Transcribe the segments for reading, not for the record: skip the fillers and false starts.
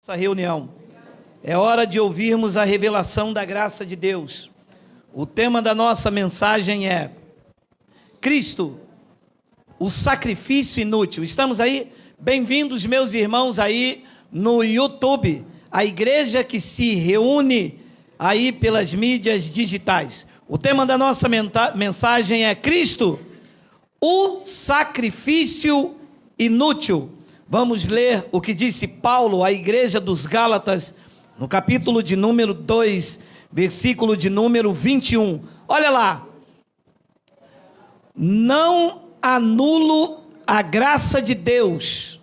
Essa reunião. É hora de ouvirmos a revelação da graça de Deus. O tema da nossa mensagem é Cristo, o sacrifício inútil. Estamos aí? Bem-vindos, meus irmãos, aí no YouTube, a igreja que se reúne aí pelas mídias digitais. O tema da nossa mensagem é Cristo, o sacrifício inútil. Vamos ler o que disse Paulo à igreja dos Gálatas, no capítulo de número 2, versículo de número 21. Olha lá. Não anulo a graça de Deus,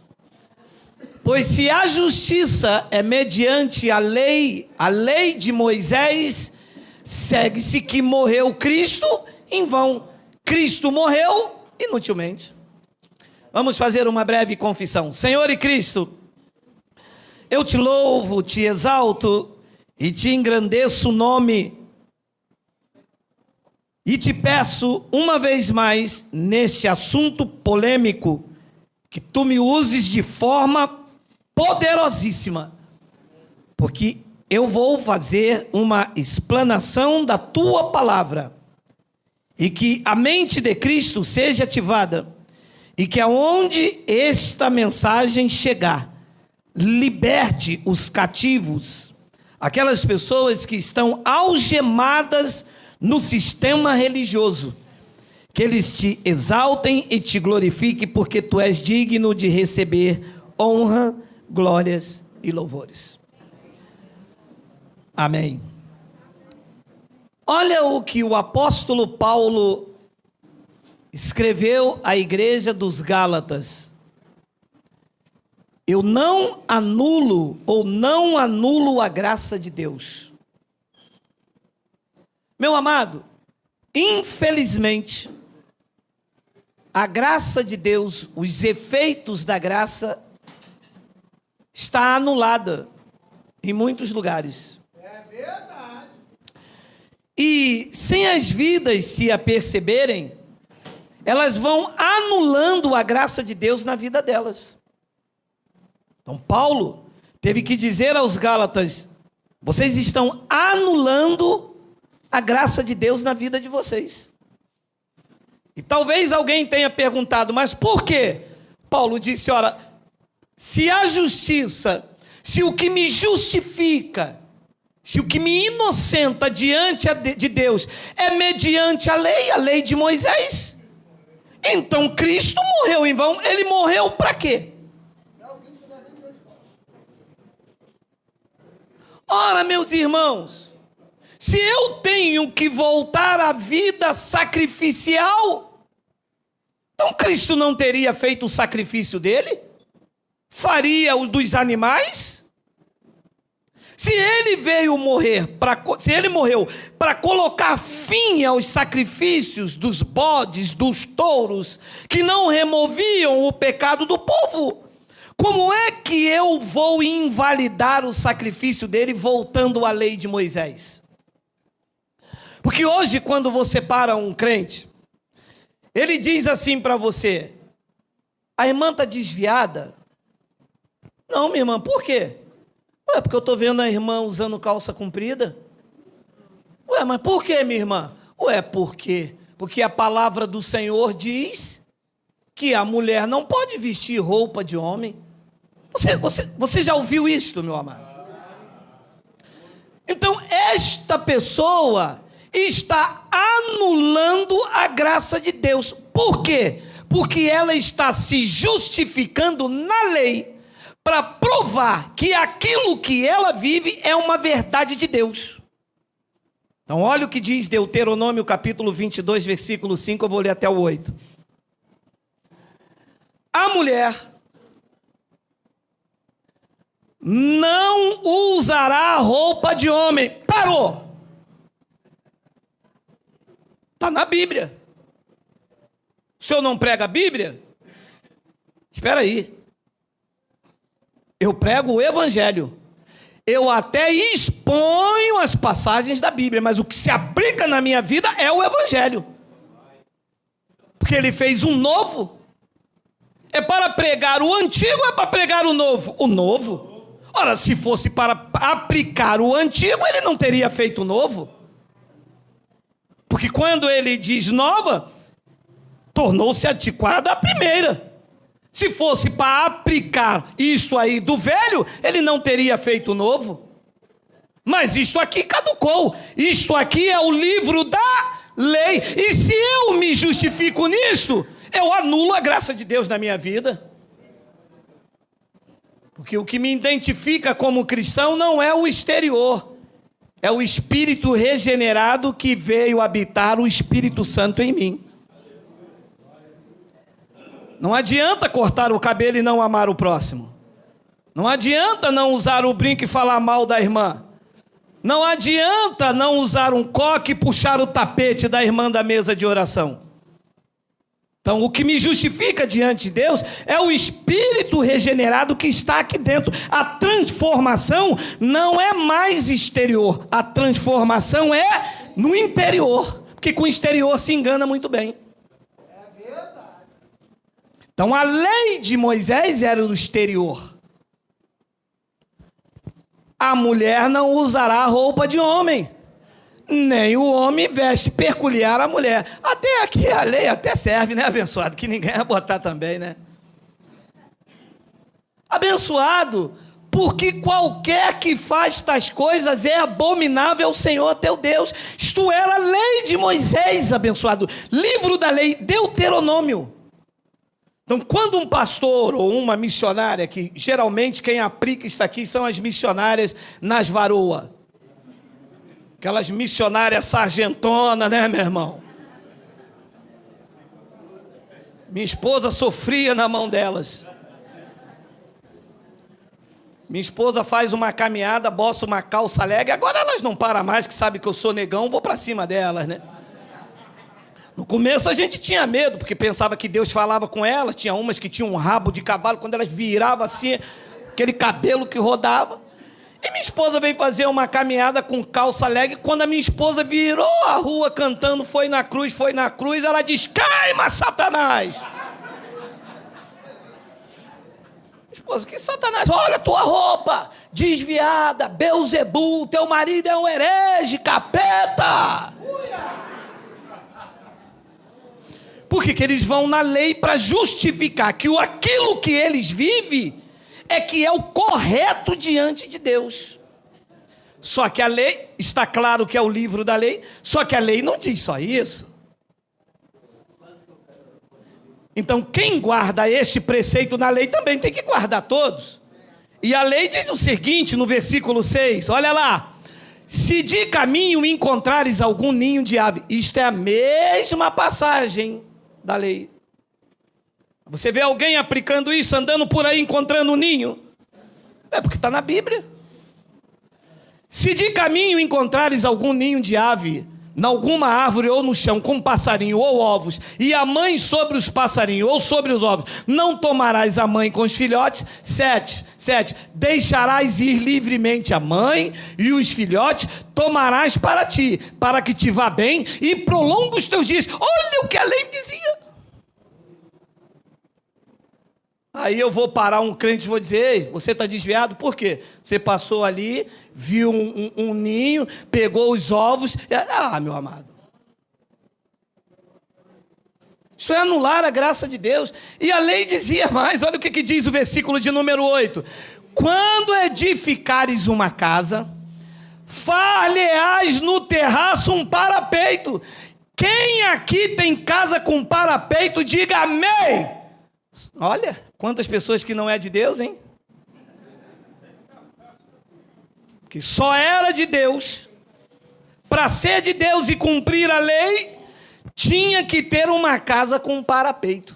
pois se a justiça é mediante a lei de Moisés, segue-se que morreu Cristo em vão. Cristo morreu inutilmente. Vamos fazer uma breve confissão. Senhor e Cristo, eu te louvo, te exalto e te engrandeço o nome. E te peço uma vez mais, neste assunto polêmico, que tu me uses de forma poderosíssima, porque eu vou fazer uma explanação da tua palavra, e que a mente de Cristo seja ativada, e que aonde esta mensagem chegar, liberte os cativos, aquelas pessoas que estão algemadas no sistema religioso, que eles te exaltem e te glorifiquem, porque tu és digno de receber honra, glórias e louvores. Amém. Olha o que o apóstolo Paulo escreveu à igreja dos Gálatas. Eu não anulo a graça de Deus. Meu amado, infelizmente, a graça de Deus, os efeitos da graça, está anulada em muitos lugares. É verdade. E sem as vidas se aperceberem, elas vão anulando a graça de Deus na vida delas. Então Paulo teve que dizer aos Gálatas: vocês estão anulando a graça de Deus na vida de vocês. E talvez alguém tenha perguntado, mas por quê? Paulo disse, ora, se a justiça, se o que me justifica, se o que me inocenta diante de Deus é mediante a lei de Moisés, então Cristo morreu em vão. Ele morreu para quê? Ora, meus irmãos, se eu tenho que voltar à vida sacrificial, então Cristo não teria feito o sacrifício dele? Faria o dos animais? Se ele morreu para colocar fim aos sacrifícios dos bodes, dos touros, que não removiam o pecado do povo, como é que eu vou invalidar o sacrifício dele voltando à lei de Moisés? Porque hoje, quando você para um crente, ele diz assim para você: a irmã está desviada? Não, minha irmã, por quê? Ué, porque eu estou vendo a irmã usando calça comprida. Ué, mas por quê, minha irmã? Ué, por quê? Porque a palavra do Senhor diz que a mulher não pode vestir roupa de homem. Você já ouviu isto, meu amado? Então, esta pessoa está anulando a graça de Deus. Por quê? Porque ela está se justificando na lei para provar que aquilo que ela vive é uma verdade de Deus. Então, olha o que diz Deuteronômio capítulo 22, versículo 5, eu vou ler até o 8. A mulher não usará roupa de homem. Parou! Está na Bíblia. O senhor não prega a Bíblia? Espera aí. Eu prego o Evangelho. Eu até exponho as passagens da Bíblia, mas o que se aplica na minha vida é o Evangelho. Porque ele fez um novo. É para pregar o antigo ou é para pregar o novo? O novo. Ora, se fosse para aplicar o antigo, ele não teria feito o novo. Porque quando ele diz nova, tornou-se antiquada a primeira. Se fosse para aplicar isto aí do velho, ele não teria feito o novo. Mas isto aqui caducou. Isto aqui é o livro da lei. E se eu me justifico nisto, eu anulo a graça de Deus na minha vida. Porque o que me identifica como cristão não é o exterior. É o espírito regenerado que veio habitar o Espírito Santo em mim. Não adianta cortar o cabelo e não amar o próximo. Não adianta não usar o brinco e falar mal da irmã. Não adianta não usar um coque e puxar o tapete da irmã da mesa de oração. Então, o que me justifica diante de Deus é o espírito regenerado que está aqui dentro. A transformação não é mais exterior. A transformação é no interior. Porque com o exterior se engana muito bem. Então, a lei de Moisés era do exterior. A mulher não usará roupa de homem, nem o homem veste peculiar à mulher. Até aqui a lei até serve, né, abençoado? Que ninguém vai botar também, né? Abençoado, porque qualquer que faz tais coisas é abominável ao Senhor teu Deus. Isto era a lei de Moisés, abençoado. Livro da lei, Deuteronômio. Então, quando um pastor ou uma missionária, que geralmente quem aplica isso aqui são as missionárias nas varoas. Aquelas missionárias sargentonas, né, meu irmão? Minha esposa sofria na mão delas. Minha esposa faz uma caminhada, boça uma calça leg. Agora elas não param mais, que sabe que eu sou negão, vou para cima delas, né? No começo a gente tinha medo, porque pensava que Deus falava com elas. Tinha umas que tinham um rabo de cavalo, quando elas viravam assim, aquele cabelo que rodava. E minha esposa veio fazer uma caminhada com calça leg. Quando a minha esposa virou a rua cantando foi na cruz, ela diz: "Caima, Satanás!" Esposa, que Satanás? Olha a tua roupa, desviada, Beuzebu, teu marido é um herege, capeta. Por que eles vão na lei para justificar que aquilo que eles vivem é que é o correto diante de Deus. Só que a lei, está claro que é o livro da lei, só que a lei não diz só isso. Então quem guarda este preceito na lei também tem que guardar todos. E a lei diz o seguinte no versículo 6, olha lá. Se de caminho encontrares algum ninho de ave, isto é a mesma passagem da lei. Você vê alguém aplicando isso, andando por aí encontrando um ninho? É porque está na Bíblia. Se de caminho encontrares algum ninho de ave, em alguma árvore ou no chão, com passarinho ou ovos, e a mãe sobre os passarinhos ou sobre os ovos, não tomarás a mãe com os filhotes. 7. Deixarás ir livremente a mãe e os filhotes tomarás para ti, para que te vá bem e prolongue os teus dias. Olha o que a lei dizia. Aí eu vou parar um crente e vou dizer: ei, você está desviado, por quê? Você passou ali, viu um ninho, pegou os ovos. Meu amado. Isso é anular a graça de Deus. E a lei dizia mais, olha o que diz o versículo de número 8. Quando edificares uma casa, far-lhe-ás no terraço um parapeito. Quem aqui tem casa com parapeito, diga amém. Olha, quantas pessoas que não é de Deus, hein? Que só era de Deus. Para ser de Deus e cumprir a lei, tinha que ter uma casa com parapeito.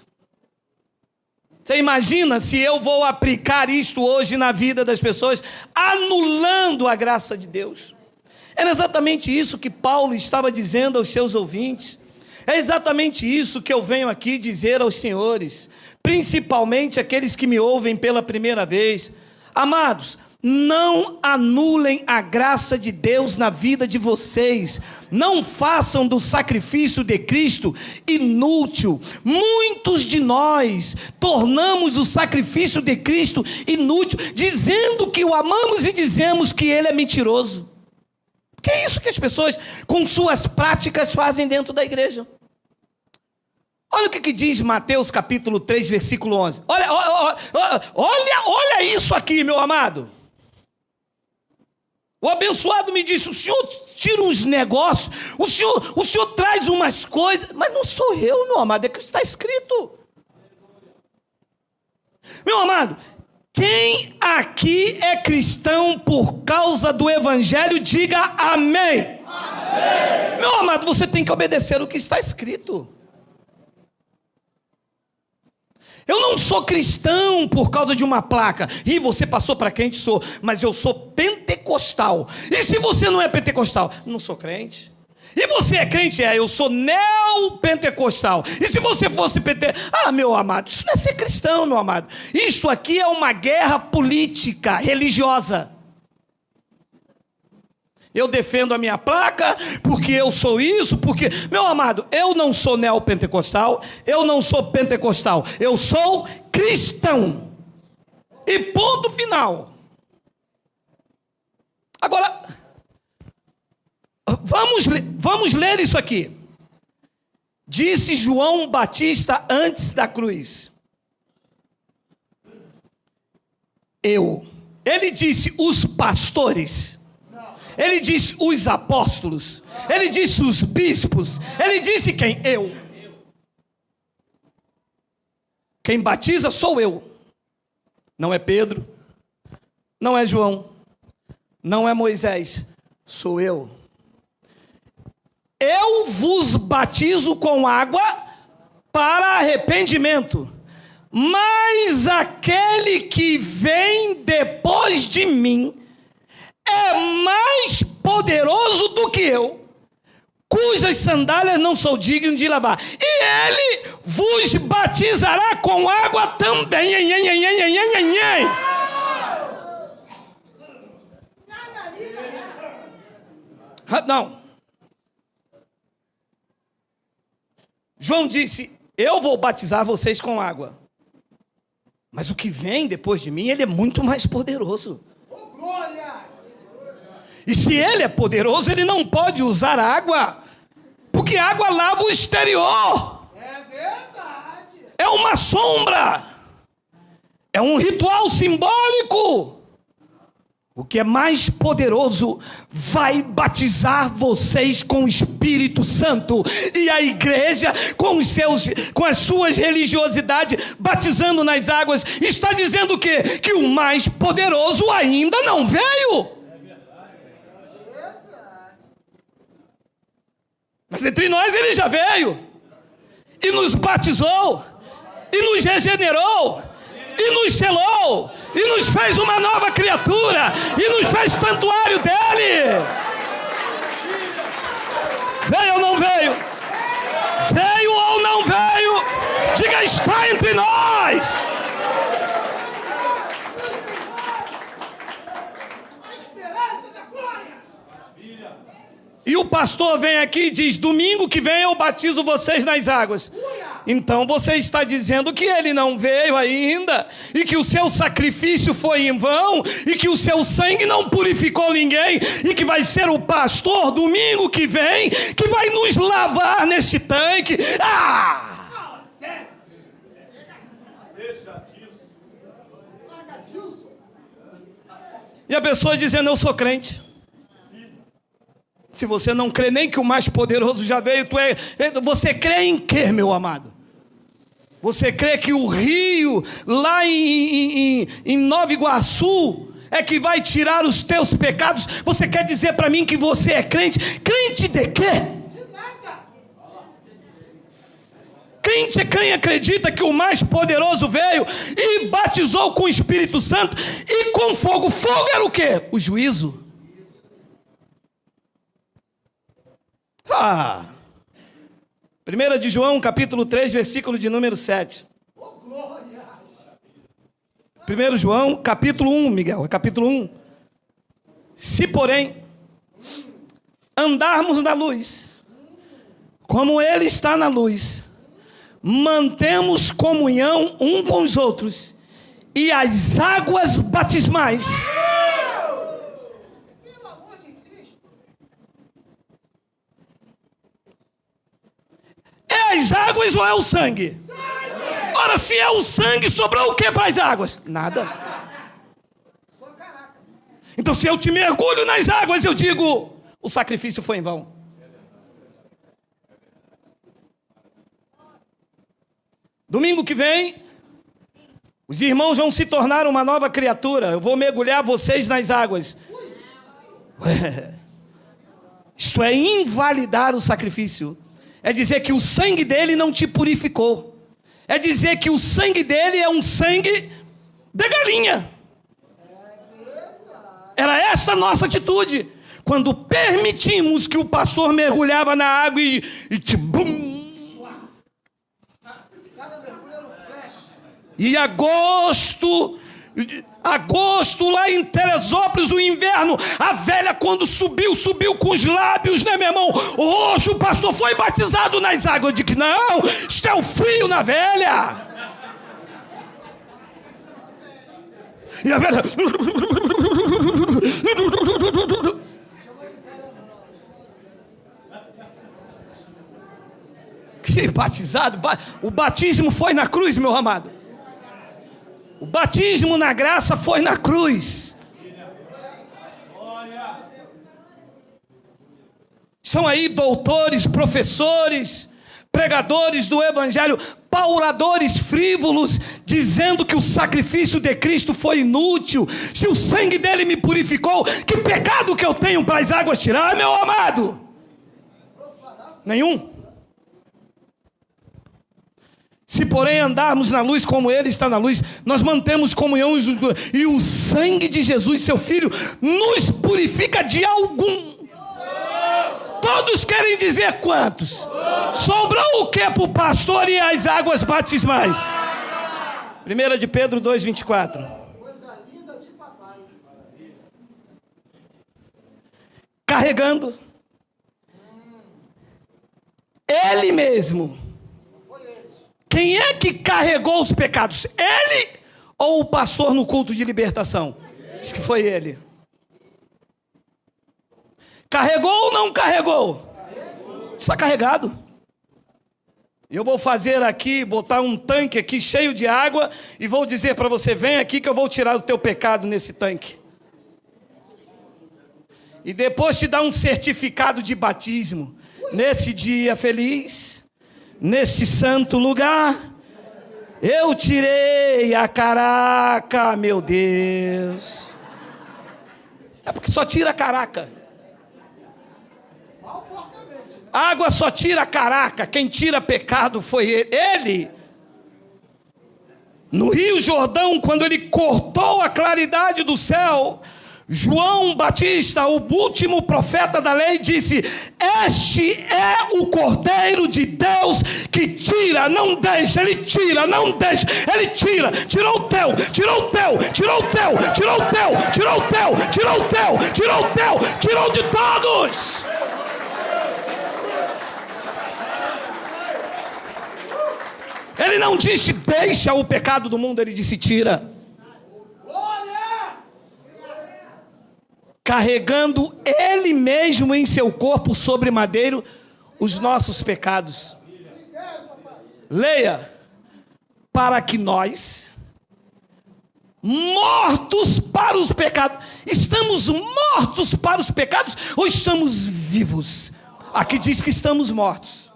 Você imagina se eu vou aplicar isto hoje na vida das pessoas, anulando a graça de Deus? Era exatamente isso que Paulo estava dizendo aos seus ouvintes. É exatamente isso que eu venho aqui dizer aos senhores, principalmente aqueles que me ouvem pela primeira vez. Amados, não anulem a graça de Deus na vida de vocês. Não façam do sacrifício de Cristo inútil. Muitos de nós tornamos o sacrifício de Cristo inútil, dizendo que o amamos e dizemos que ele é mentiroso. Que é isso que as pessoas com suas práticas fazem dentro da igreja. Olha o que diz Mateus capítulo 3, versículo 11. Olha isso aqui, meu amado. O abençoado me disse: o senhor tira uns negócios, o senhor traz umas coisas, mas não sou eu, meu amado, é que está escrito. Meu amado, quem aqui é cristão por causa do evangelho, diga amém. Amém. Meu amado, você tem que obedecer o que está escrito. Eu não sou cristão por causa de uma placa. E você passou para crente? Sou. Mas eu sou pentecostal. E se você não é pentecostal? Não sou crente. E você é crente? Eu sou neopentecostal. E se você fosse pentecostal? Meu amado, isso não é ser cristão, meu amado. Isso aqui é uma guerra política, religiosa. Eu defendo a minha placa, porque eu sou isso, porque... Meu amado, eu não sou neopentecostal, eu não sou pentecostal, eu sou cristão. E ponto final. Agora, vamos ler isso aqui. Disse João Batista antes da cruz. Ele disse os pastores... Ele disse os apóstolos. Ele disse os bispos. Ele disse quem? Eu. Quem batiza sou eu. Não é Pedro. Não é João. Não é Moisés. Sou eu. Eu vos batizo com água para arrependimento. Mas aquele que vem depois de mim é mais poderoso do que eu, cujas sandálias não sou digno de lavar. E ele vos batizará com água também. Não. João disse: eu vou batizar vocês com água. Mas o que vem depois de mim, ele é muito mais poderoso. E se ele é poderoso, ele não pode usar água, porque água lava o exterior. É verdade. É uma sombra. É um ritual simbólico. O que é mais poderoso vai batizar vocês com o Espírito Santo. E a igreja, com as suas religiosidades, batizando nas águas, está dizendo o quê? Que o mais poderoso ainda não veio. Mas entre nós ele já veio, e nos batizou, e nos regenerou, e nos selou, e nos fez uma nova criatura, e nos fez santuário dele. Veio ou não veio? Veio ou não veio? Diga: está entre nós. E o pastor vem aqui e diz: domingo que vem eu batizo vocês nas águas. Então você está dizendo que ele não veio ainda, e que o seu sacrifício foi em vão, e que o seu sangue não purificou ninguém, e que vai ser o pastor domingo que vem que vai nos lavar neste tanque. E a pessoa dizendo: eu sou crente. Se você não crê nem que o mais poderoso já veio, você crê em quê, meu amado? Você crê que o rio lá em Nova Iguaçu é que vai tirar os teus pecados? Você quer dizer para mim que você é crente? Crente de quê? De nada. Crente é quem acredita que o mais poderoso veio e batizou com o Espírito Santo e com fogo. Fogo era o quê? O juízo. 1 de João, capítulo 3, versículo de número 7. 1 João, capítulo 1, Miguel, capítulo 1. Se, porém, andarmos na luz, como Ele está na luz, mantemos comunhão um com os outros, e as águas batismais é as águas ou é o sangue? Ora, se é o sangue, sobrou o que para as águas? Nada. Então, se eu te mergulho nas águas, eu digo, o sacrifício foi em vão. Domingo que vem, os irmãos vão se tornar uma nova criatura. Eu vou mergulhar vocês nas águas. Isto é invalidar o sacrifício. É dizer que o sangue dele não te purificou. É dizer que o sangue dele é um sangue de galinha. Era essa a nossa atitude. Quando permitimos que o pastor mergulhava na água e bum. E agosto lá em Teresópolis, o inverno, a velha quando subiu com os lábios, né, meu irmão? Roxo, o pastor foi batizado nas águas. Eu digo, não, isto é o frio na velha. E a velha... Que batizado, o batismo foi na cruz, meu amado. O batismo na graça foi na cruz. São aí doutores, professores, pregadores do evangelho, pauradores frívolos, dizendo que o sacrifício de Cristo foi inútil. Se o sangue dele me purificou, que pecado que eu tenho para as águas tirar, meu amado? Nenhum. Se, porém, andarmos na luz como Ele está na luz, nós mantemos comunhão, e o sangue de Jesus, seu Filho, nos purifica de algum. Todos querem dizer quantos? Sobrou o que para o pastor e as águas batismais? 1 de Pedro 2,24. Carregando Ele mesmo. Quem é que carregou os pecados? Ele ou o pastor no culto de libertação? Diz que foi ele. Carregou ou não carregou? Está carregado. Eu vou fazer aqui, botar um tanque aqui cheio de água e vou dizer para você, vem aqui que eu vou tirar o teu pecado nesse tanque. E depois te dar um certificado de batismo. Nesse dia feliz, nesse santo lugar, eu tirei a caraca, meu Deus. É porque só tira a caraca. A água só tira a caraca. Quem tira pecado foi ele. No Rio Jordão, quando ele cortou a claridade do céu, João Batista, o último profeta da lei, disse: este é o Cordeiro de Deus que tira, não deixa, ele tira, não deixa, ele tira, tirou o teu, tirou o teu, tirou o teu, tirou o teu, tirou o teu, tirou o teu, tirou o teu, tirou de todos. Ele não disse deixa o pecado do mundo, ele disse tira. Carregando ele mesmo em seu corpo sobre madeiro os nossos pecados. Leia. Para que nós, mortos para os pecados, estamos mortos para os pecados ou estamos vivos? Aqui diz que estamos mortos.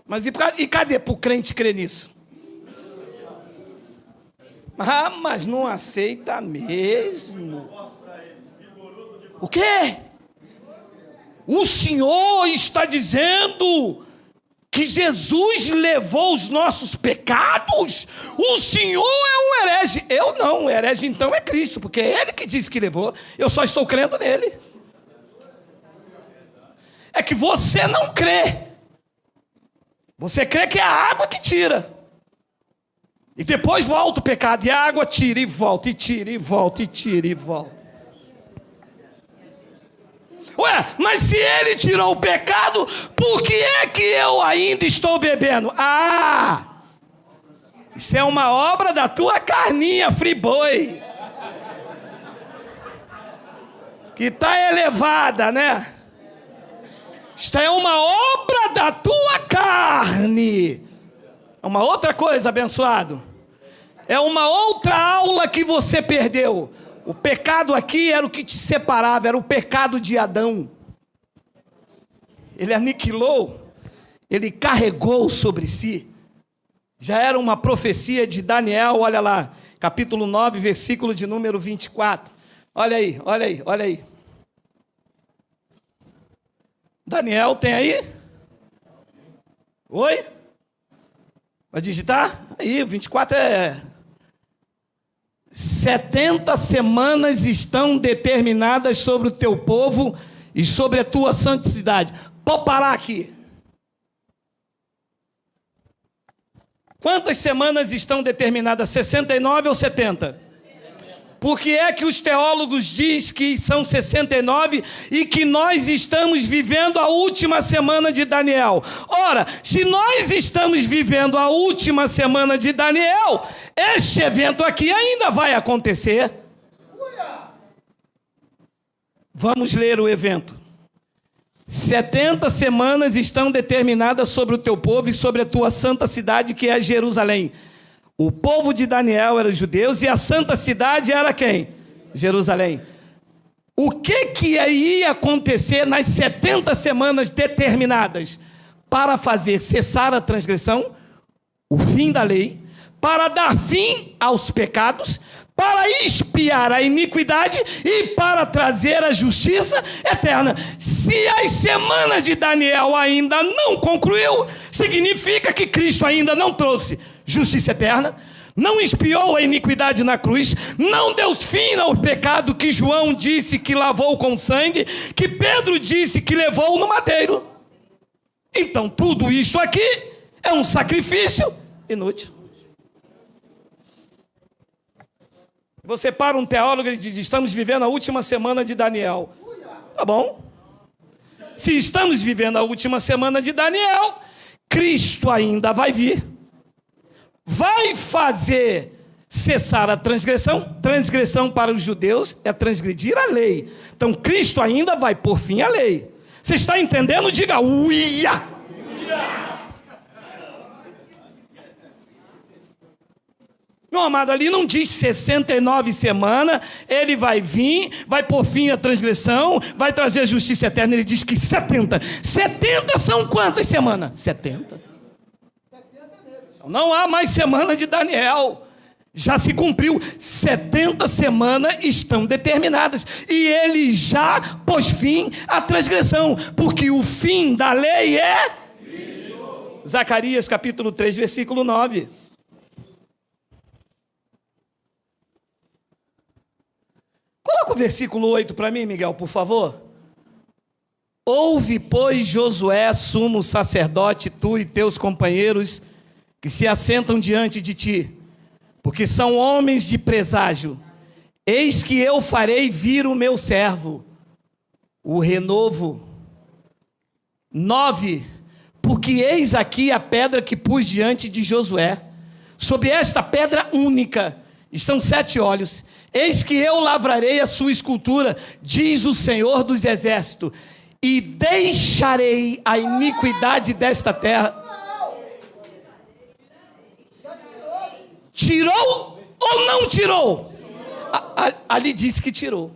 Mas e cadê para o crente crer nisso? Ah, mas não aceita mesmo. O quê? O Senhor está dizendo que Jesus levou os nossos pecados? O Senhor é um herege. Eu não, o herege então é Cristo, porque é Ele que disse que levou. Eu só estou crendo nele. É que você não crê. Você crê que é a água que tira. E depois volta o pecado, e a água tira e volta, e tira e volta, e tira e volta. mas se ele tirou o pecado, por que é que eu ainda estou bebendo? Isso é uma obra da tua carninha, friboi, que está elevada, né? Isto é uma obra da tua carne. É uma outra coisa, abençoado. É uma outra aula que você perdeu. O pecado aqui era o que te separava, era o pecado de Adão. Ele aniquilou, ele carregou sobre si. Já era uma profecia de Daniel, olha lá, capítulo 9, versículo de número 24. Olha aí, olha aí, olha aí. Daniel, tem aí? Oi? Vai digitar? Aí, 24 é... 70 semanas estão determinadas sobre o teu povo e sobre a tua santidade. Pode parar aqui. Quantas semanas estão determinadas? 69 ou 70? Por que é que os teólogos dizem que são 69 e que nós estamos vivendo a última semana de Daniel? Ora, se nós estamos vivendo a última semana de Daniel, este evento aqui ainda vai acontecer. Vamos ler o evento. 70 semanas estão determinadas sobre o teu povo e sobre a tua santa cidade, que é Jerusalém. O povo de Daniel era os judeus e a santa cidade era quem? Jerusalém. O que ia acontecer nas 70 semanas determinadas? Para fazer cessar a transgressão, o fim da lei, para dar fim aos pecados, para expiar a iniquidade e para trazer a justiça eterna. Se as semanas de Daniel ainda não concluiu, significa que Cristo ainda não trouxe justiça eterna, não expiou a iniquidade na cruz, não deu fim ao pecado que João disse que lavou com sangue, que Pedro disse que levou no madeiro. Então tudo isso aqui é um sacrifício inútil. Você para um teólogo e diz: estamos vivendo a última semana de Daniel. Tá bom. Se estamos vivendo a última semana de Daniel, Cristo ainda vai vir. Vai fazer cessar a transgressão. Transgressão para os judeus é transgredir a lei. Então Cristo ainda vai pôr fim à lei. Você está entendendo? Diga uia. Meu amado, ali não diz 69 semanas, ele vai vir, vai pôr fim à transgressão, vai trazer a justiça eterna. Ele diz que 70. 70 são quantas semanas? 70. Não há mais semana de Daniel. Já se cumpriu. 70 semanas estão determinadas. E ele já pôs fim à transgressão. Porque o fim da lei é Cristo. Zacarias capítulo 3, versículo 9. Coloca o versículo 8 para mim, Miguel, por favor. Ouve, pois, Josué, sumo sacerdote, tu e teus companheiros que se assentam diante de ti, porque são homens de preságio. Eis que eu farei vir o meu servo, o renovo. 9. Porque eis aqui a pedra que pus diante de Josué. Sob esta pedra única estão 7 olhos. Eis que eu lavrarei a sua escultura, diz o Senhor dos Exércitos, e deixarei a iniquidade desta terra. Tirou ou não tirou? Ali diz que tirou.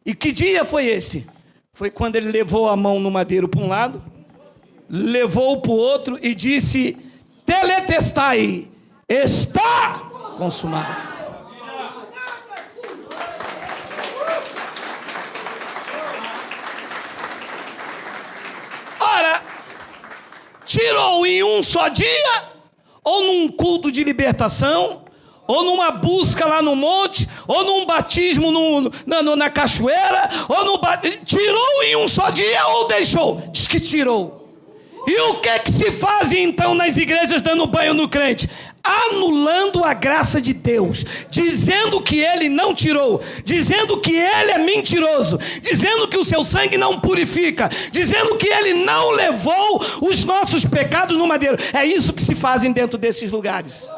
E que dia foi esse? Foi quando ele levou a mão no madeiro para um lado, levou para o outro e disse: teletestai, está consumado. Ora, tirou em um só dia, ou num culto de libertação, ou numa busca lá no monte, ou num batismo na cachoeira, tirou em um só dia ou deixou? Diz que tirou. E o que se faz então nas igrejas dando banho no crente? anulando a graça de Deus, dizendo que ele não tirou, dizendo que ele é mentiroso, dizendo que o seu sangue não purifica, dizendo que ele não levou os nossos pecados no madeiro. É isso que se fazem dentro desses lugares.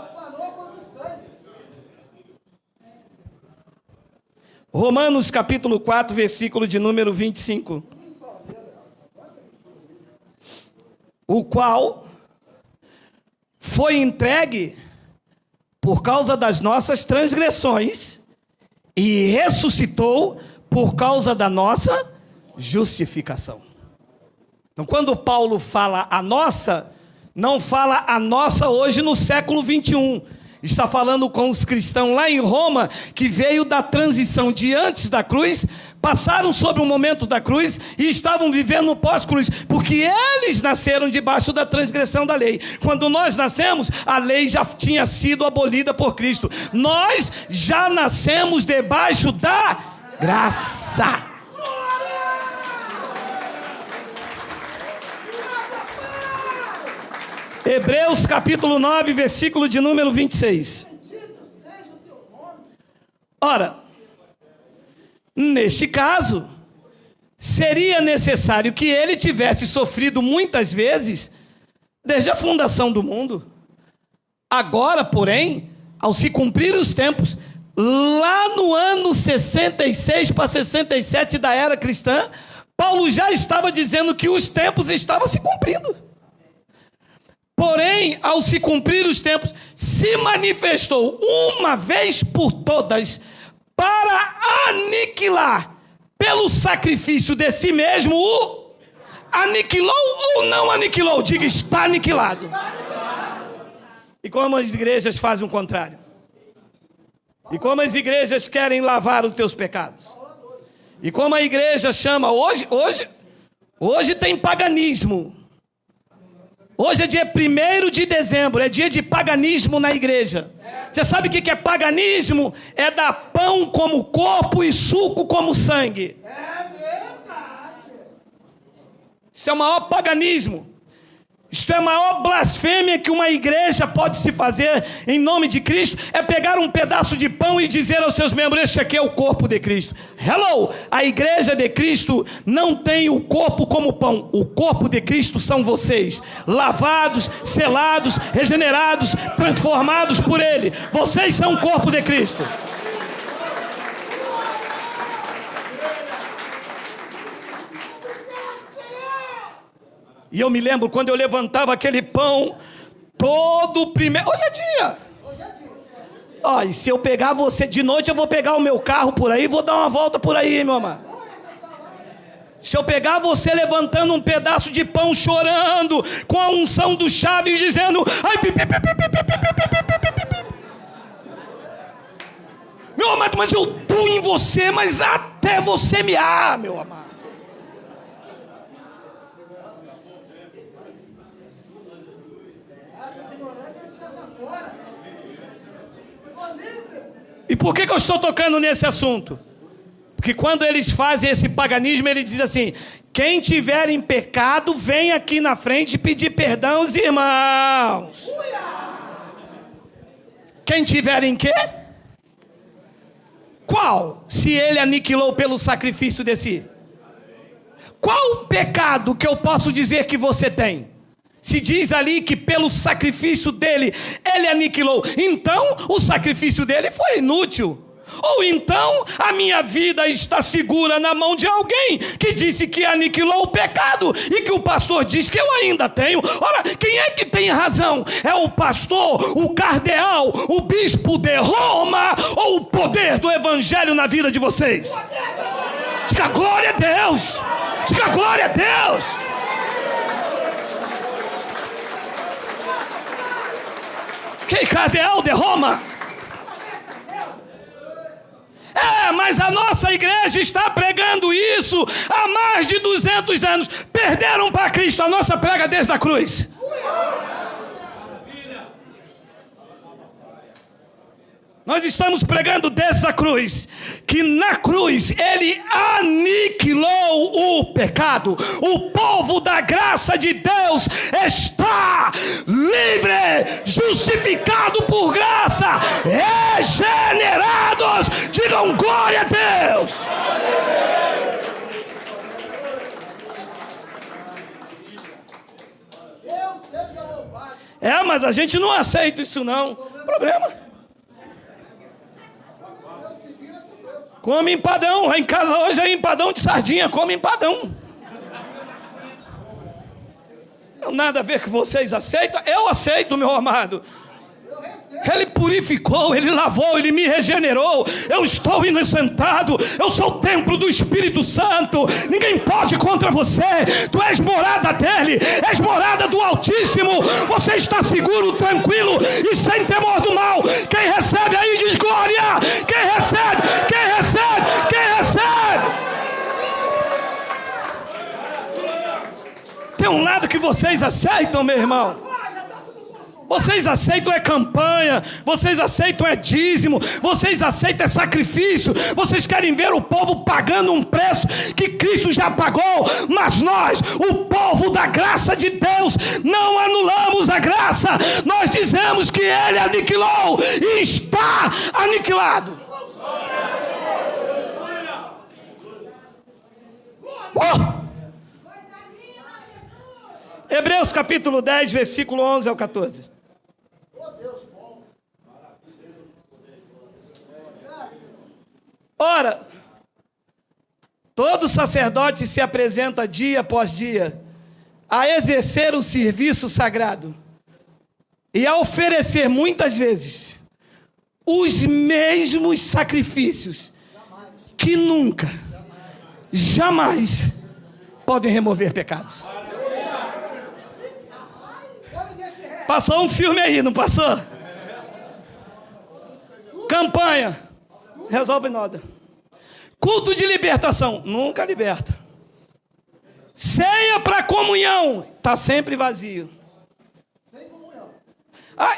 Romanos capítulo 4, versículo de número 25. O qual foi entregue por causa das nossas transgressões e ressuscitou por causa da nossa justificação. Então, quando Paulo fala a nossa, não fala a nossa hoje no século 21. Está falando com os cristãos lá em Roma, que veio da transição de antes da cruz, passaram sobre o momento da cruz e estavam vivendo no pós-cruz, porque eles nasceram debaixo da transgressão da lei. Quando nós nascemos, a lei já tinha sido abolida por Cristo. Nós já nascemos debaixo da graça. Hebreus capítulo 9, versículo de número 26. Ora, neste caso, seria necessário que ele tivesse sofrido muitas vezes desde a fundação do mundo. Agora, porém, ao se cumprir os tempos, lá no ano 66 para 67 da era cristã, Paulo já estava dizendo que os tempos estavam se cumprindo. Porém, ao se cumprir os tempos, se manifestou uma vez por todas para aniquilar, pelo sacrifício de si mesmo, o aniquilou ou não aniquilou? Diga, está aniquilado. E como as igrejas fazem o contrário? E como as igrejas querem lavar os teus pecados? E como a igreja chama, hoje tem paganismo. Hoje é dia 1º de dezembro, é dia de paganismo na igreja. Você sabe o que é paganismo? É dar pão como corpo e suco como sangue. É verdade. Isso é o maior paganismo. Isto é a maior blasfêmia que uma igreja pode se fazer em nome de Cristo, é pegar um pedaço de pão e dizer aos seus membros, este aqui é o corpo de Cristo. Hello! A igreja de Cristo não tem o corpo como pão. O corpo de Cristo são vocês, lavados, selados, regenerados, transformados por Ele. Vocês são o corpo de Cristo. E eu me lembro quando eu levantava aquele pão, todo primeiro... Hoje é dia. Ó, e se eu pegar você de noite, eu vou pegar o meu carro por aí e vou dar uma volta por aí, meu amado. Se eu pegar você levantando um pedaço de pão, chorando, com a unção do Chaves, dizendo... Ai, meu amado, mas eu dou em você, mas até você me meu amado. E por que eu estou tocando nesse assunto? Porque quando eles fazem esse paganismo, ele diz assim: quem tiver em pecado, vem aqui na frente pedir perdão aos irmãos. Quem tiver em quê? Qual? Se ele aniquilou pelo sacrifício de si. Qual o pecado que eu posso dizer que você tem? Se diz ali que pelo sacrifício dele, ele aniquilou. Então, o sacrifício dele foi inútil. Ou então, a minha vida está segura na mão de alguém que disse que aniquilou o pecado e que o pastor diz que eu ainda tenho. Ora, quem é que tem razão? É o pastor, o cardeal, o bispo de Roma ou o poder do evangelho na vida de vocês? Diga glória a Deus! Diga glória a Deus! Que cardeal de Roma? Mas a nossa igreja está pregando isso há mais de 200 anos. Perderam para Cristo, a nossa prega desde a cruz. Nós estamos pregando desde a cruz, que na cruz ele aniquilou o pecado. O povo da graça de Deus está livre, justificado por graça, regenerados. Digam glória a Deus. Mas a gente não aceita isso não. Problema. Come empadão. Lá em casa hoje é empadão de sardinha. Come empadão. Não nada a ver que vocês aceitam. Eu aceito, meu amado. Ele purificou, ele lavou, ele me regenerou. Eu estou inocentado. Eu sou o templo do Espírito Santo. Ninguém pode contra você. Tu és morada dele, és morada do Altíssimo. Você está seguro, tranquilo e sem temor do mal. Quem recebe aí diz glória. Quem recebe, quem recebe, quem recebe. Tem um lado que vocês aceitam, meu irmão. Vocês aceitam é campanha, vocês aceitam é dízimo, vocês aceitam é sacrifício, vocês querem ver o povo pagando um preço que Cristo já pagou, mas nós, o povo da graça de Deus, não anulamos a graça, nós dizemos que ele aniquilou e está aniquilado. Hebreus capítulo 10, versículo 11 ao 14. Ora, todo sacerdote se apresenta dia após dia a exercer o serviço sagrado e a oferecer muitas vezes os mesmos sacrifícios que nunca, jamais podem remover pecados. Passou um filme aí, não passou? Campanha, resolve nada. Culto de libertação, nunca liberta. Ceia para comunhão, está sempre vazio.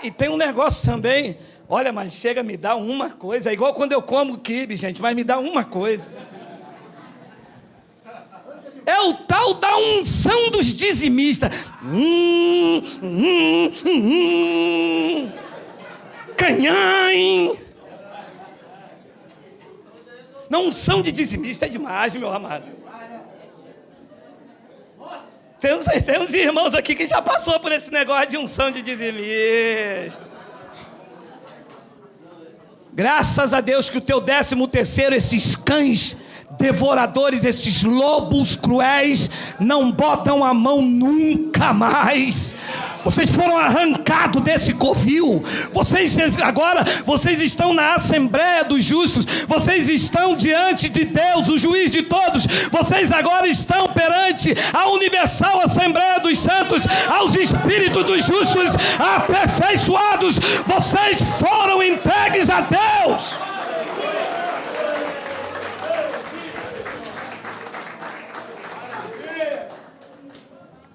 E tem um negócio também. Olha, mas chega, me dá uma coisa. É igual quando eu como quibe, gente, mas me dá uma coisa. É o tal da unção dos dizimistas. Canhãe. Não, unção de dizimista é demais, meu amado. Tem uns irmãos aqui que já passou por esse negócio de unção de dizimista. Graças a Deus que o teu 13º, esses cães devoradores, esses lobos cruéis, não botam a mão nunca mais. Vocês foram arrancados desse covil. Vocês estão na Assembleia dos Justos. Vocês estão diante de Deus, o juiz de todos. Vocês agora estão perante a universal Assembleia dos Santos, aos espíritos dos justos aperfeiçoados. Vocês foram entregues a Deus.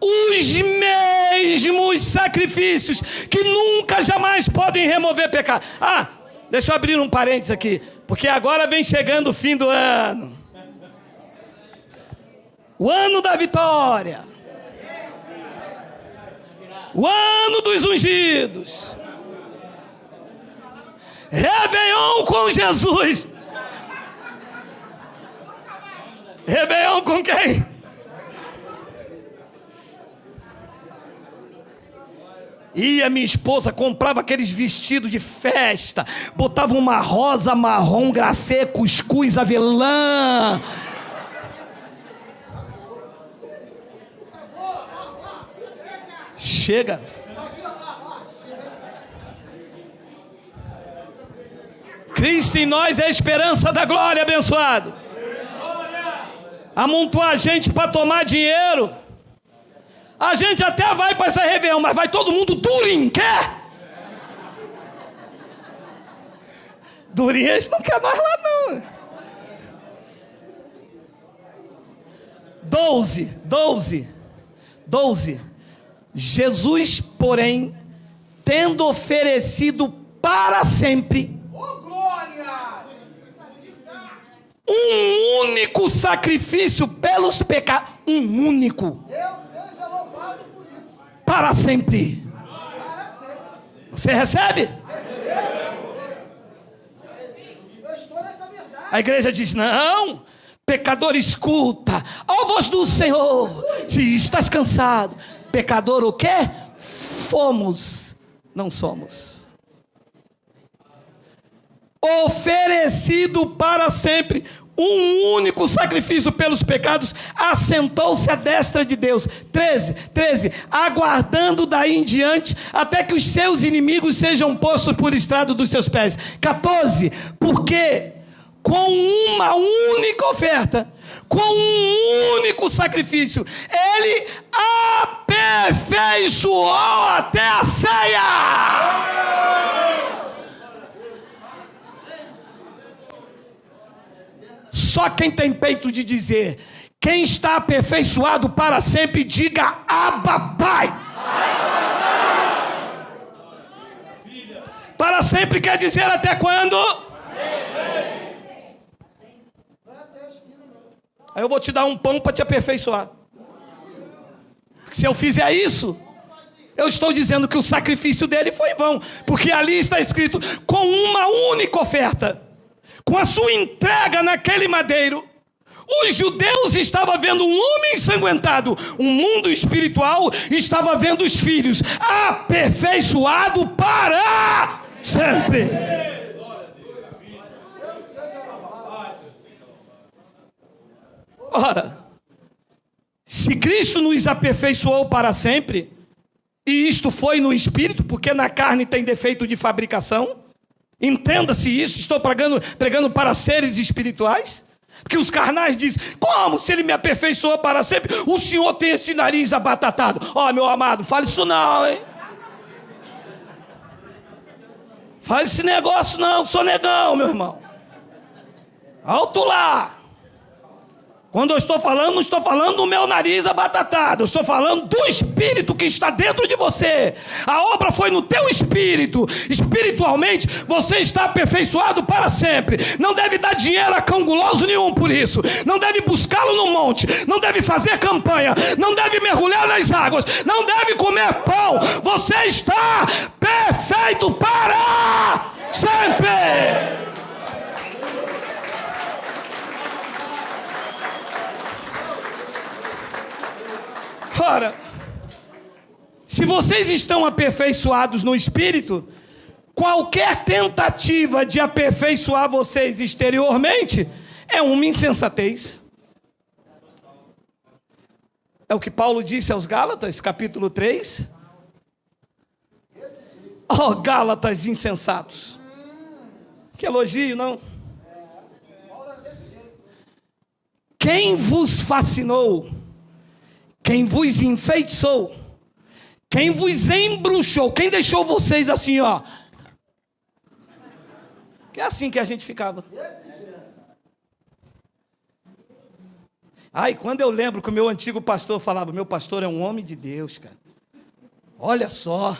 Os mesmos sacrifícios que nunca jamais podem remover pecado. Deixa eu abrir um parênteses aqui, porque agora vem chegando o fim do ano. O ano da vitória. O ano dos ungidos. Réveillon com Jesus. Réveillon com quem? A minha esposa comprava aqueles vestidos de festa, botava uma rosa, marrom, glacê, cuscuz, avelã. Chega. Cristo em nós é a esperança da glória, abençoado. Amontoar a gente para tomar dinheiro. A gente até vai para essa Réveillon, mas vai todo mundo durinho, quer? Durinho, eles não querem nós lá não. 12. Jesus, porém, tendo oferecido para sempre único sacrifício pelos pecados. Um único. Deus seja louvado por isso. Para sempre. Para sempre. Você recebe? Eu estou nessa verdade. A igreja diz: não, pecador, escuta, ó voz do Senhor, se estás cansado. Pecador o quê? Fomos, não somos. Oferecido para sempre, um único sacrifício pelos pecados, assentou-se à destra de Deus. 13, aguardando daí em diante, até que os seus inimigos sejam postos por estrado dos seus pés. 14, porque com uma única oferta, com um único sacrifício, ele aperfeiçoou até a ceia. Só quem tem peito de dizer, quem está aperfeiçoado para sempre, diga: Abba, Pai. Para sempre quer dizer até quando? Aí eu vou te dar um pão para te aperfeiçoar. Se eu fizer isso, eu estou dizendo que o sacrifício dele foi em vão, porque ali está escrito: com uma única oferta, com a sua entrega naquele madeiro, os judeus estavam vendo um homem ensanguentado, o mundo espiritual estava vendo os filhos aperfeiçoado para sempre. Ora, se Cristo nos aperfeiçoou para sempre, e isto foi no espírito, porque na carne tem defeito de fabricação, entenda-se isso, estou pregando para seres espirituais, porque os carnais dizem: como se ele me aperfeiçoou para sempre, o senhor tem esse nariz abatatado? Ó, meu amado, fale isso não, hein? Faz esse negócio não, sou negão, meu irmão. Alto lá. Quando eu estou falando, não estou falando do meu nariz abatatado, eu estou falando do Espírito que está dentro de você. A obra foi no teu espírito. Espiritualmente, você está aperfeiçoado para sempre. Não deve dar dinheiro a cão guloso nenhum por isso. Não deve buscá-lo no monte. Não deve fazer campanha. Não deve mergulhar nas águas. Não deve comer pão. Você está perfeito para sempre. Ora, se vocês estão aperfeiçoados no Espírito, qualquer tentativa de aperfeiçoar vocês exteriormente é uma insensatez. É o que Paulo disse aos Gálatas, capítulo 3. Oh, Gálatas insensatos. Que elogio, não? Quem vos fascinou? Quem vos enfeitiçou? Quem vos embruxou? Quem deixou vocês assim, ó? Que é assim que a gente ficava. Ai, quando eu lembro que o meu antigo pastor falava: meu pastor é um homem de Deus, cara. Olha só,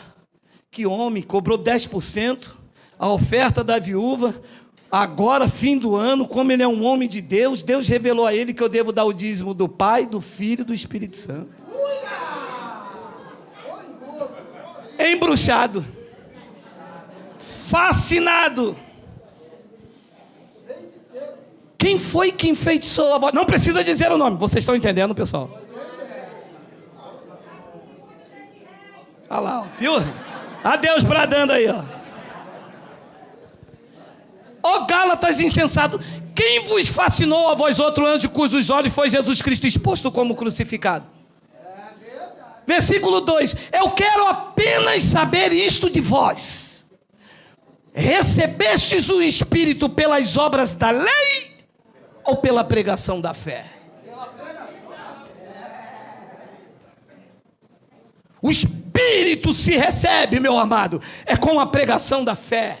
que homem, cobrou 10%, a oferta da viúva. Agora, fim do ano, como ele é um homem de Deus, Deus revelou a ele que eu devo dar o dízimo do Pai, do Filho e do Espírito Santo. Embruxado, fascinado. Quem foi que enfeitiçou a voz? Não precisa dizer o nome, vocês estão entendendo, pessoal? Olha lá, ó, viu? A Deus bradando aí, ó. Ó Gálatas insensato, quem vos fascinou a vós outro anjo cujos olhos foi Jesus Cristo exposto como crucificado? Versículo 2, eu quero apenas saber isto de vós: recebestes o Espírito pelas obras da lei ou pela pregação da fé? O Espírito se recebe, meu amado, é com a pregação da fé.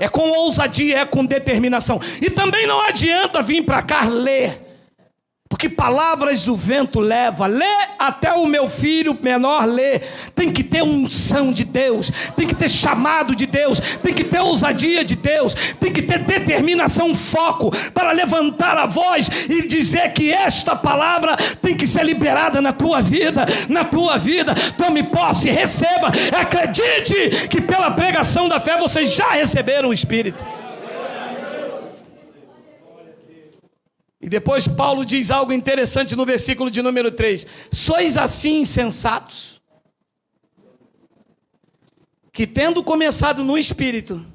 É com ousadia, é com determinação. E também não adianta vir para cá ler. porque palavras do vento leva. Lê até o meu filho menor lê. Tem que ter unção de Deus, tem que ter chamado de Deus, tem que ter ousadia de Deus, tem que ter determinação, foco para levantar a voz e dizer que esta palavra tem que ser liberada na tua vida, tome posse, receba, acredite que pela pregação da fé vocês já receberam o Espírito. E depois Paulo diz algo interessante no versículo de número 3: sois assim insensatos, que tendo começado no Espírito,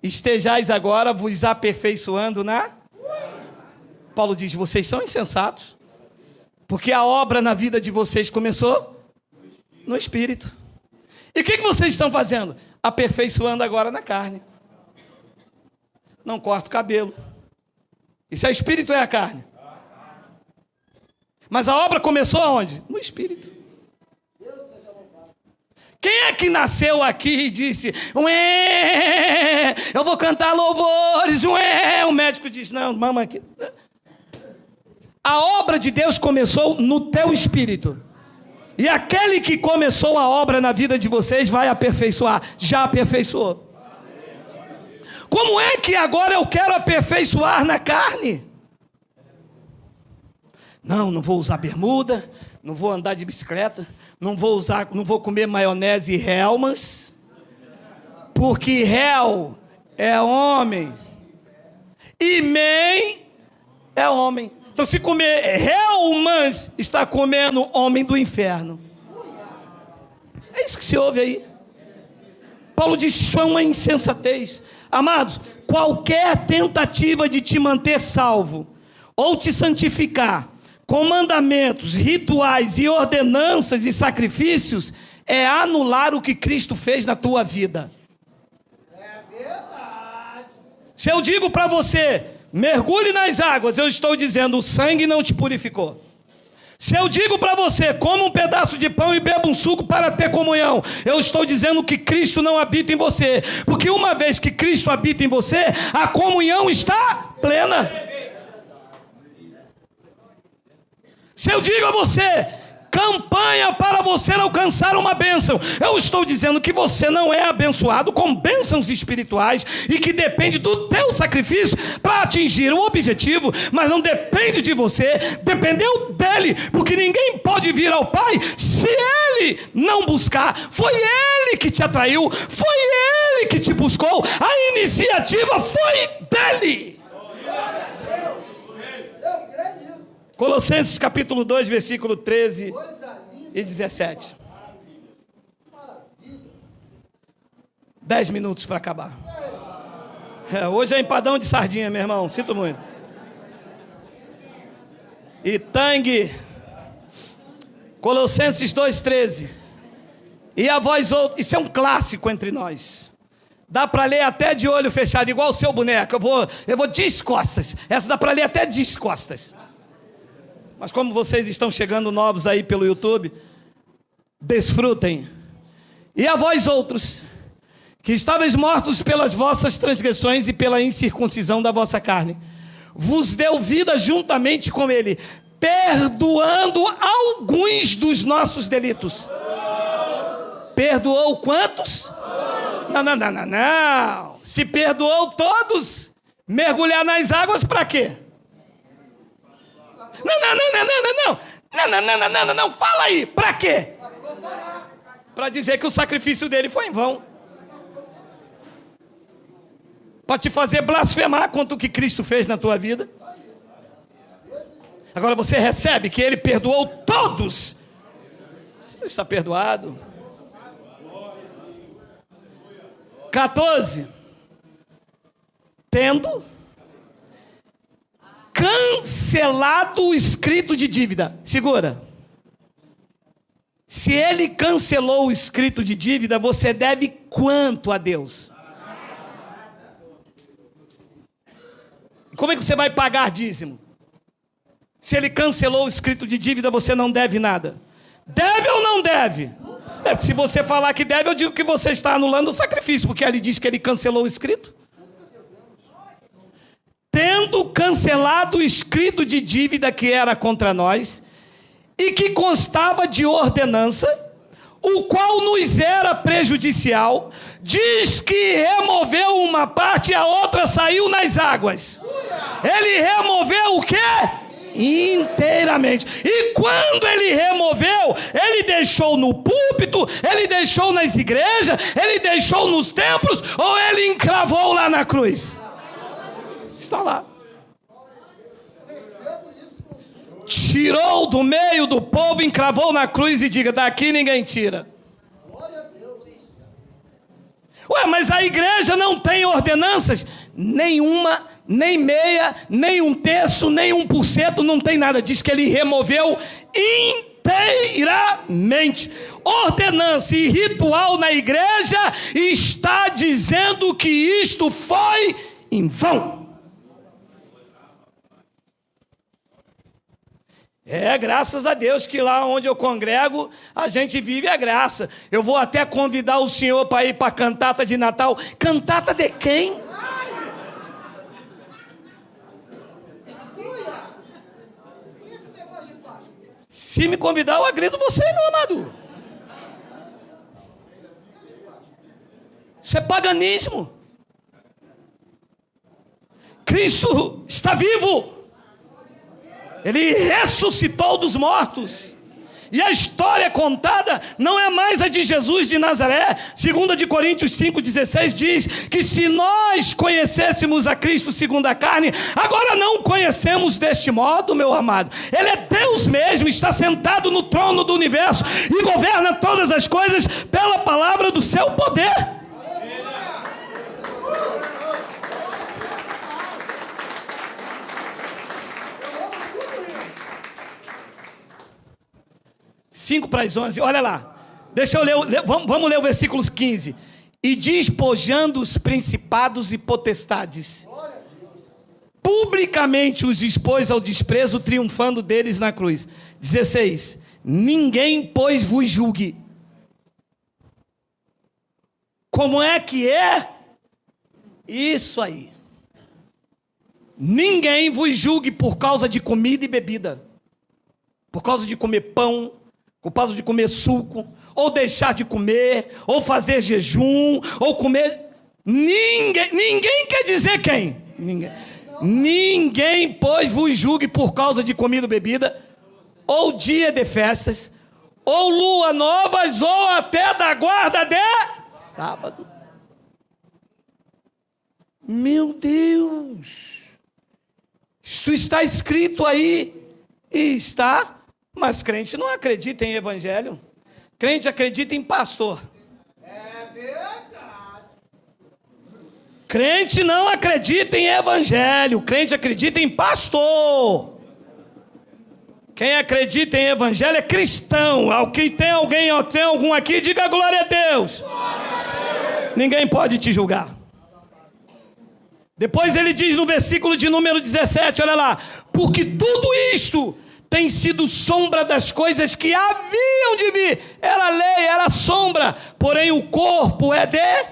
estejais agora vos aperfeiçoando na... Paulo diz, vocês são insensatos, porque a obra na vida de vocês começou no Espírito. E o que vocês estão fazendo? Aperfeiçoando agora na carne. Não corta o cabelo. Isso é Espírito ou é a carne? Mas a obra começou aonde? No Espírito. Quem é que nasceu aqui e disse, ué, eu vou cantar louvores, ué? O médico disse, não, mama aqui. A obra de Deus começou no teu espírito. E aquele que começou a obra na vida de vocês vai aperfeiçoar. Já aperfeiçoou. Como é que agora eu quero aperfeiçoar na carne? Não vou usar bermuda, não vou andar de bicicleta, não vou comer maionese e Hellmann's, porque Hell é homem e Man é homem. Então, se comer Hellmann's, está comendo homem do inferno. É isso que se ouve aí. Paulo diz que isso é uma insensatez. Amados, qualquer tentativa de te manter salvo ou te santificar com mandamentos, rituais e ordenanças e sacrifícios é anular o que Cristo fez na tua vida. É verdade. Se eu digo para você, mergulhe nas águas, eu estou dizendo, o sangue não te purificou. Se eu digo para você, coma um pedaço de pão e beba um suco para ter comunhão, eu estou dizendo que Cristo não habita em você. Porque uma vez que Cristo habita em você, a comunhão está plena. Se eu digo a você, campanha para você alcançar uma bênção, eu estou dizendo que você não é abençoado com bênçãos espirituais e que depende do teu sacrifício para atingir o objetivo, mas não depende de você, dependeu dele, porque ninguém pode vir ao Pai se ele não buscar. Foi ele que te atraiu, foi ele que te buscou, a iniciativa foi dele. Colossenses capítulo 2, versículo 13 e 17. 10 minutos para acabar. Hoje é empadão de sardinha, meu irmão. Sinto muito. E tangue. Colossenses 2,13. E a vós outros. Isso é um clássico entre nós. Dá para ler até de olho fechado, igual o seu boneco. Eu vou descostas. Essa dá para ler até descostas. Mas como vocês estão chegando novos aí pelo YouTube, desfrutem. E a vós outros, que estáveis mortos pelas vossas transgressões e pela incircuncisão da vossa carne, vos deu vida juntamente com ele, perdoando alguns dos nossos delitos. Perdoou quantos? Não. Se perdoou todos, mergulhar nas águas para quê? Não, fala aí, para quê? Para dizer que o sacrifício dele foi em vão. Para te fazer blasfemar contra o que Cristo fez na tua vida. Agora você recebe que ele perdoou todos. Você está perdoado. 14. Tendo cancelado o escrito de dívida. Segura. Se ele cancelou o escrito de dívida, você deve quanto a Deus? Como é que você vai pagar dízimo? Se ele cancelou o escrito de dívida, você não deve nada. Deve ou não deve? Se você falar que deve, eu digo que você está anulando o sacrifício, porque ele diz que ele cancelou o escrito. Tendo tendo cancelado o escrito de dívida que era contra nós, e que constava de ordenança, o qual nos era prejudicial, diz que removeu uma parte e a outra saiu nas águas. Ele removeu o quê? Inteiramente. E quando ele removeu, ele deixou no púlpito, ele deixou nas igrejas, ele deixou nos templos, ou ele encravou lá na cruz? Está lá. Tirou do meio do povo, encravou na cruz e diga: daqui ninguém tira. Ué, mas a igreja não tem ordenanças? Nenhuma, nem meia, nem 1/3, nem 1%, não tem nada. Diz que ele removeu inteiramente. Ordenança e ritual na igreja está dizendo que isto foi em vão. Graças a Deus que lá onde eu congrego, a gente vive a graça. Eu vou até convidar o senhor para ir para a cantata de Natal. Cantata de quem? Se me convidar, eu agrido você, meu amado. Isso é paganismo. Cristo está vivo. Ele ressuscitou dos mortos. E a história contada não é mais a de Jesus de Nazaré. 2 de Coríntios 5,16 diz que se nós conhecêssemos a Cristo segundo a carne, agora não conhecemos deste modo, meu amado. Ele é Deus mesmo, está sentado no trono do universo e governa todas as coisas pela palavra do seu poder. 5:11, olha lá. Deixa eu ler, vamos ler o versículo 15. E despojando os principados e potestades, publicamente os expôs ao desprezo, triunfando deles na cruz. 16. Ninguém, pois, vos julgue. Como é que é? Isso aí. Ninguém vos julgue por causa de comida e bebida, por causa de comer pão, por causa de comer suco, ou deixar de comer, ou fazer jejum, ou comer. Ninguém quer dizer quem? Ninguém, pois, vos julgue por causa de comida ou bebida, ou dia de festas, ou lua novas, ou até da guarda de sábado. Meu Deus! Isto está escrito aí, e está. Mas crente não acredita em evangelho. Crente acredita em pastor. É verdade. Crente não acredita em evangelho. Crente acredita em pastor. Quem acredita em evangelho é cristão. Tem algum aqui, diga glória a Deus. Glória a Deus. Ninguém pode te julgar. Depois ele diz no versículo de número 17, olha lá. Porque tudo isto tem sido sombra das coisas que haviam de vir. Era lei, era sombra. Porém o corpo é de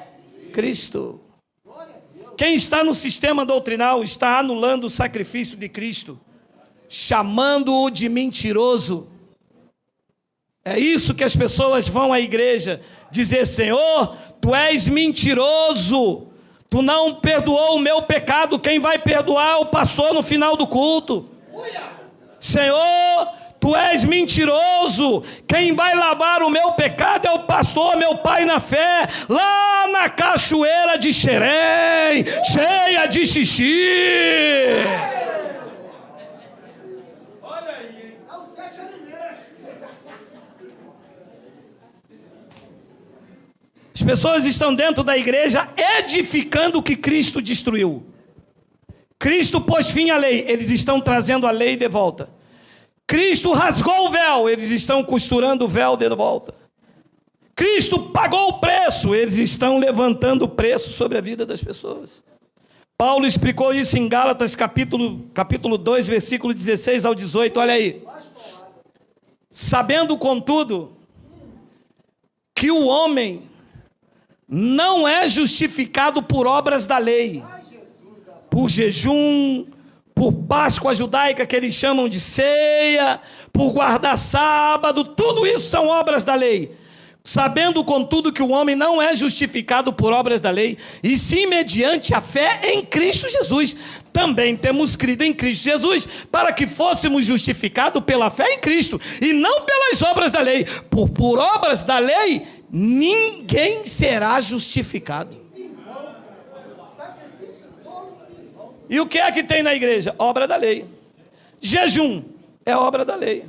Cristo. Quem está no sistema doutrinal está anulando o sacrifício de Cristo, chamando-o de mentiroso. É isso que as pessoas vão à igreja dizer: Senhor, tu és mentiroso. Tu não perdoou o meu pecado. Quem vai perdoar é o pastor no final do culto. Senhor, tu és mentiroso. Quem vai lavar o meu pecado é o pastor, meu pai na fé, lá na cachoeira de Xerém, cheia de xixi. Olha aí, é o 7 alimentos. As pessoas estão dentro da igreja edificando o que Cristo destruiu. Cristo pôs fim à lei, eles estão trazendo a lei de volta. Cristo rasgou o véu, eles estão costurando o véu de volta. Cristo pagou o preço, eles estão levantando o preço sobre a vida das pessoas. Paulo explicou isso em Gálatas capítulo 2, versículo 16 ao 18, olha aí. Sabendo, contudo, que o homem não é justificado por obras da lei, por jejum, por Páscoa judaica, que eles chamam de ceia, por guardar sábado, tudo isso são obras da lei. Sabendo, contudo, que o homem não é justificado por obras da lei, e sim mediante a fé em Cristo Jesus. Também temos crido em Cristo Jesus, para que fôssemos justificados pela fé em Cristo, e não pelas obras da lei. Por obras da lei, ninguém será justificado. E o que é que tem na igreja? Obra da lei. Jejum é obra da lei.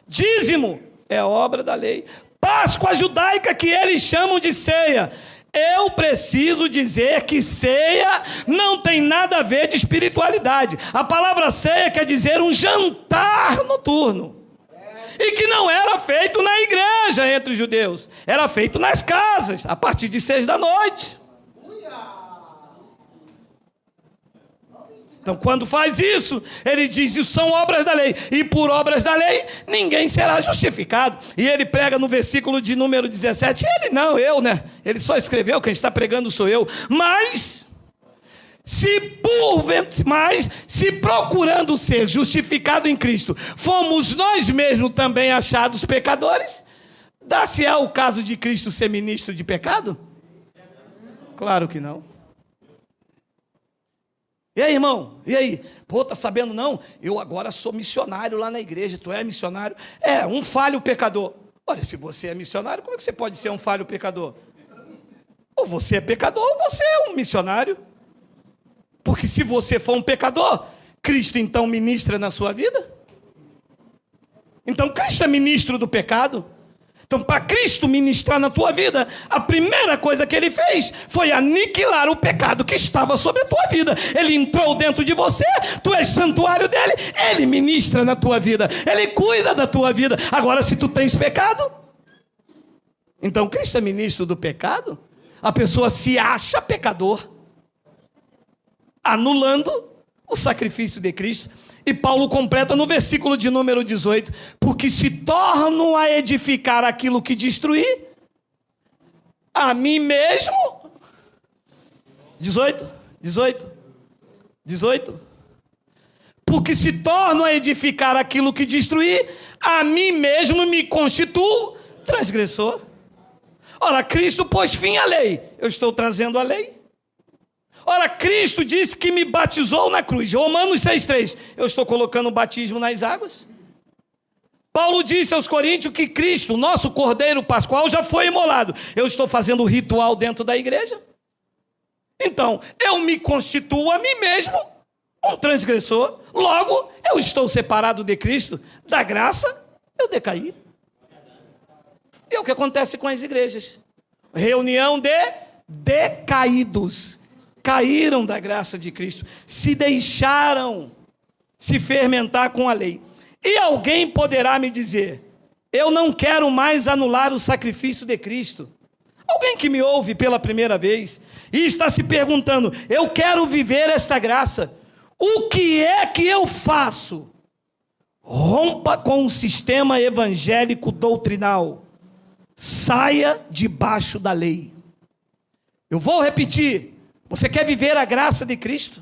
Dízimo é obra da lei. Páscoa judaica, que eles chamam de ceia. Eu preciso dizer que ceia não tem nada a ver de espiritualidade. A palavra ceia quer dizer um jantar noturno. E que não era feito na igreja entre os judeus. Era feito nas casas, a partir de 6 da noite. Então, quando faz isso, ele diz, isso são obras da lei. E por obras da lei, ninguém será justificado. E ele prega no versículo de número 17. Ele não, eu, né? Ele só escreveu, quem está pregando sou eu. Mas se procurando ser justificado em Cristo, fomos nós mesmos também achados pecadores, dá-se-á o caso de Cristo ser ministro de pecado? Claro que não. E aí, irmão? E aí? Pô, tá sabendo não? Eu agora sou missionário lá na igreja. Tu é missionário? É, um falho pecador. Olha, se você é missionário, como é que você pode ser um falho pecador? Ou você é pecador, ou você é um missionário. Porque se você for um pecador, Cristo então ministra na sua vida? Então Cristo é ministro do pecado. Então, para Cristo ministrar na tua vida, a primeira coisa que ele fez foi aniquilar o pecado que estava sobre a tua vida. Ele entrou dentro de você, tu és santuário dele, ele ministra na tua vida, ele cuida da tua vida. Agora, se tu tens pecado, então Cristo é ministro do pecado, a pessoa se acha pecador, anulando o sacrifício de Cristo. E Paulo completa no versículo de número 18, porque se tornam a edificar aquilo que destruí, a mim mesmo. 18. Porque se tornam a edificar aquilo que destruí, a mim mesmo me constituo transgressor. Ora, Cristo pôs fim à lei, eu estou trazendo a lei. Ora, Cristo disse que me batizou na cruz. Romanos 6,3. Eu estou colocando o batismo nas águas. Paulo disse aos Coríntios que Cristo, nosso Cordeiro Pascual, já foi imolado. Eu estou fazendo o ritual dentro da igreja. Então, eu me constituo a mim mesmo um transgressor. Logo, eu estou separado de Cristo. Da graça, eu decaí. E é o que acontece com as igrejas. Reunião de decaídos. Caíram da graça de Cristo, se deixaram se fermentar com a lei. E alguém poderá me dizer, eu não quero mais anular o sacrifício de Cristo. Alguém que me ouve pela primeira vez e está se perguntando, eu quero viver esta graça, o que é que eu faço? Rompa com o sistema evangélico doutrinal, saia debaixo da lei. Eu vou repetir. Você quer viver a graça de Cristo?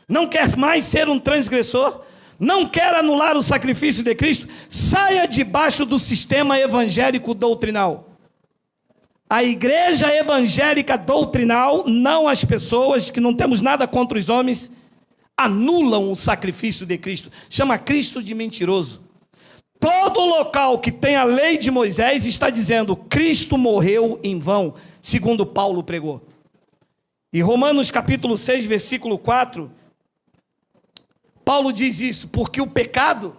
Não quer mais ser um transgressor? Não quer anular o sacrifício de Cristo? Saia debaixo do sistema evangélico doutrinal. A igreja evangélica doutrinal, não as pessoas, que não temos nada contra os homens, anulam o sacrifício de Cristo. Chama Cristo de mentiroso. Todo local que tem a lei de Moisés está dizendo, Cristo morreu em vão, segundo Paulo pregou. E Romanos capítulo 6, versículo 4, Paulo diz isso, porque o pecado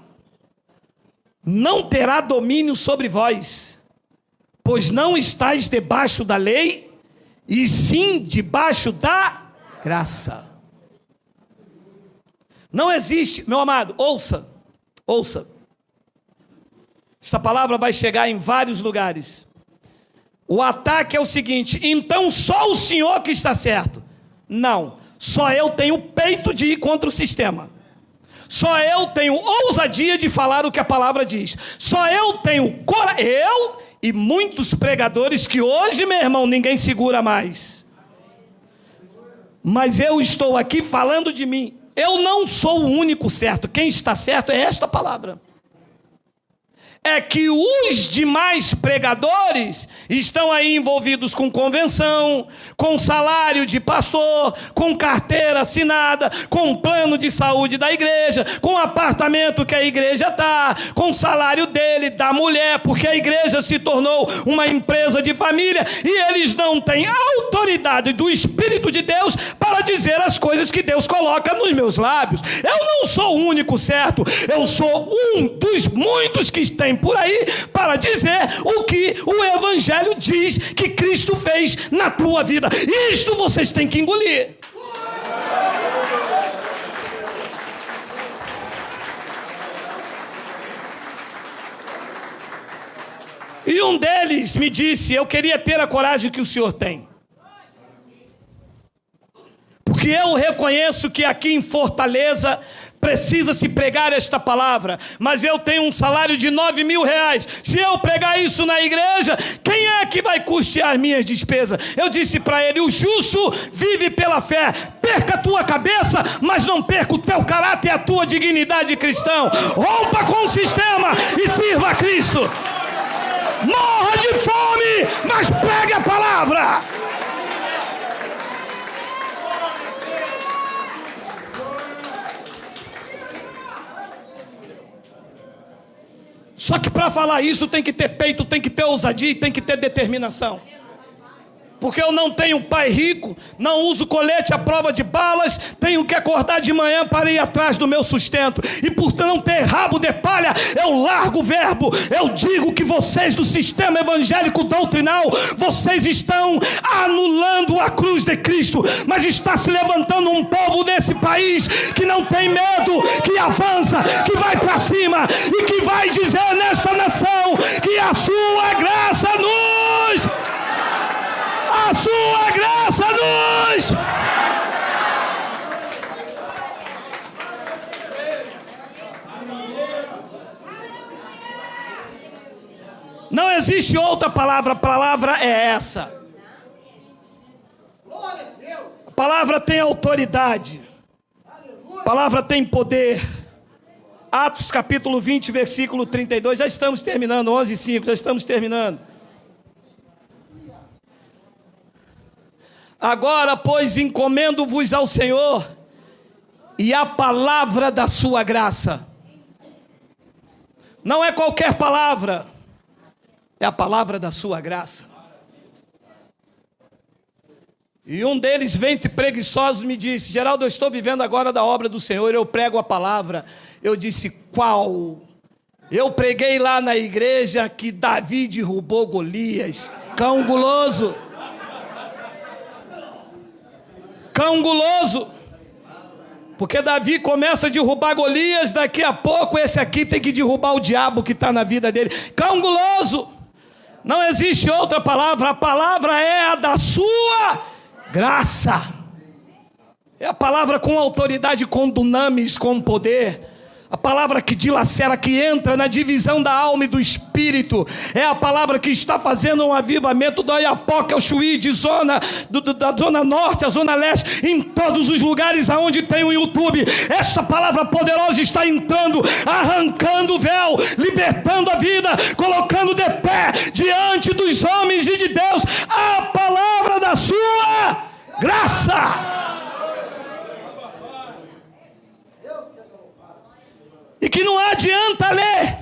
não terá domínio sobre vós, pois não estáis debaixo da lei, e sim debaixo da graça. Não existe, meu amado, ouça. Essa palavra vai chegar em vários lugares. O ataque é o seguinte, então só o Senhor que está certo. Não, só eu tenho peito de ir contra o sistema. Só eu tenho ousadia de falar o que a palavra diz. Só eu tenho eu e muitos pregadores que hoje, meu irmão, ninguém segura mais. Mas eu estou aqui falando de mim. eu não sou o único certo. Quem está certo é esta palavra. É que os demais pregadores estão aí envolvidos com convenção, com salário de pastor, com carteira assinada, com plano de saúde da igreja, com apartamento que a igreja está, com salário dele, da mulher, porque a igreja se tornou uma empresa de família e eles não têm autoridade do Espírito de Deus para dizer as coisas que Deus coloca nos meus lábios. Eu não sou o único certo, eu sou um dos muitos que tem por aí para dizer o que o Evangelho diz que Cristo fez na tua vida. Isto vocês têm que engolir. E um deles me disse: eu queria ter a coragem que o senhor tem. Porque eu reconheço que aqui em Fortaleza precisa se pregar esta palavra, mas eu tenho um salário de 9 mil reais. Se eu pregar isso na igreja, quem é que vai custear minhas despesas? Eu disse para ele: o justo vive pela fé. Perca a tua cabeça, mas não perca o teu caráter e a tua dignidade de cristão. Rompa com o sistema e sirva a Cristo. Morra de fome, mas pregue a palavra. Só que para falar isso tem que ter peito, tem que ter ousadia e tem que ter determinação. Porque eu não tenho pai rico, não uso colete à prova de balas, tenho que acordar de manhã para ir atrás do meu sustento. E por não ter rabo de palha, eu largo o verbo. Eu digo que vocês do sistema evangélico doutrinal, vocês estão anulando a cruz de Cristo. Mas está se levantando um povo desse país que não tem medo, que avança, que vai para cima e que vai dizer nesta nação que a sua graça nos... A sua graça nos... Não existe outra palavra, a palavra é essa. A palavra tem autoridade. A palavra tem poder. Atos capítulo 20, versículo 32. Já estamos terminando, 11:5, já estamos terminando. Agora, pois, encomendo-vos ao Senhor e a palavra da sua graça. Não é qualquer palavra, é a palavra da sua graça. E um deles, ventre preguiçoso, me disse: Geraldo, eu estou vivendo agora da obra do Senhor, eu prego a palavra. Eu disse: qual? Eu preguei lá na igreja que Davi derrubou Golias. Cão guloso. Cão guloso, porque Davi começa a derrubar Golias, daqui a pouco esse aqui tem que derrubar o diabo que está na vida dele. Cão guloso, não existe outra palavra, a palavra é a da sua graça, é a palavra com autoridade, com dunamis, com poder. A palavra que dilacera, que entra na divisão da alma e do espírito. É a palavra que está fazendo um avivamento do Oiapoque ao Chuí, de da zona norte à zona leste, em todos os lugares aonde tem o YouTube. Esta palavra poderosa está entrando, arrancando o véu, libertando a vida, colocando de pé diante dos homens e de Deus a palavra da sua graça. E que não adianta ler,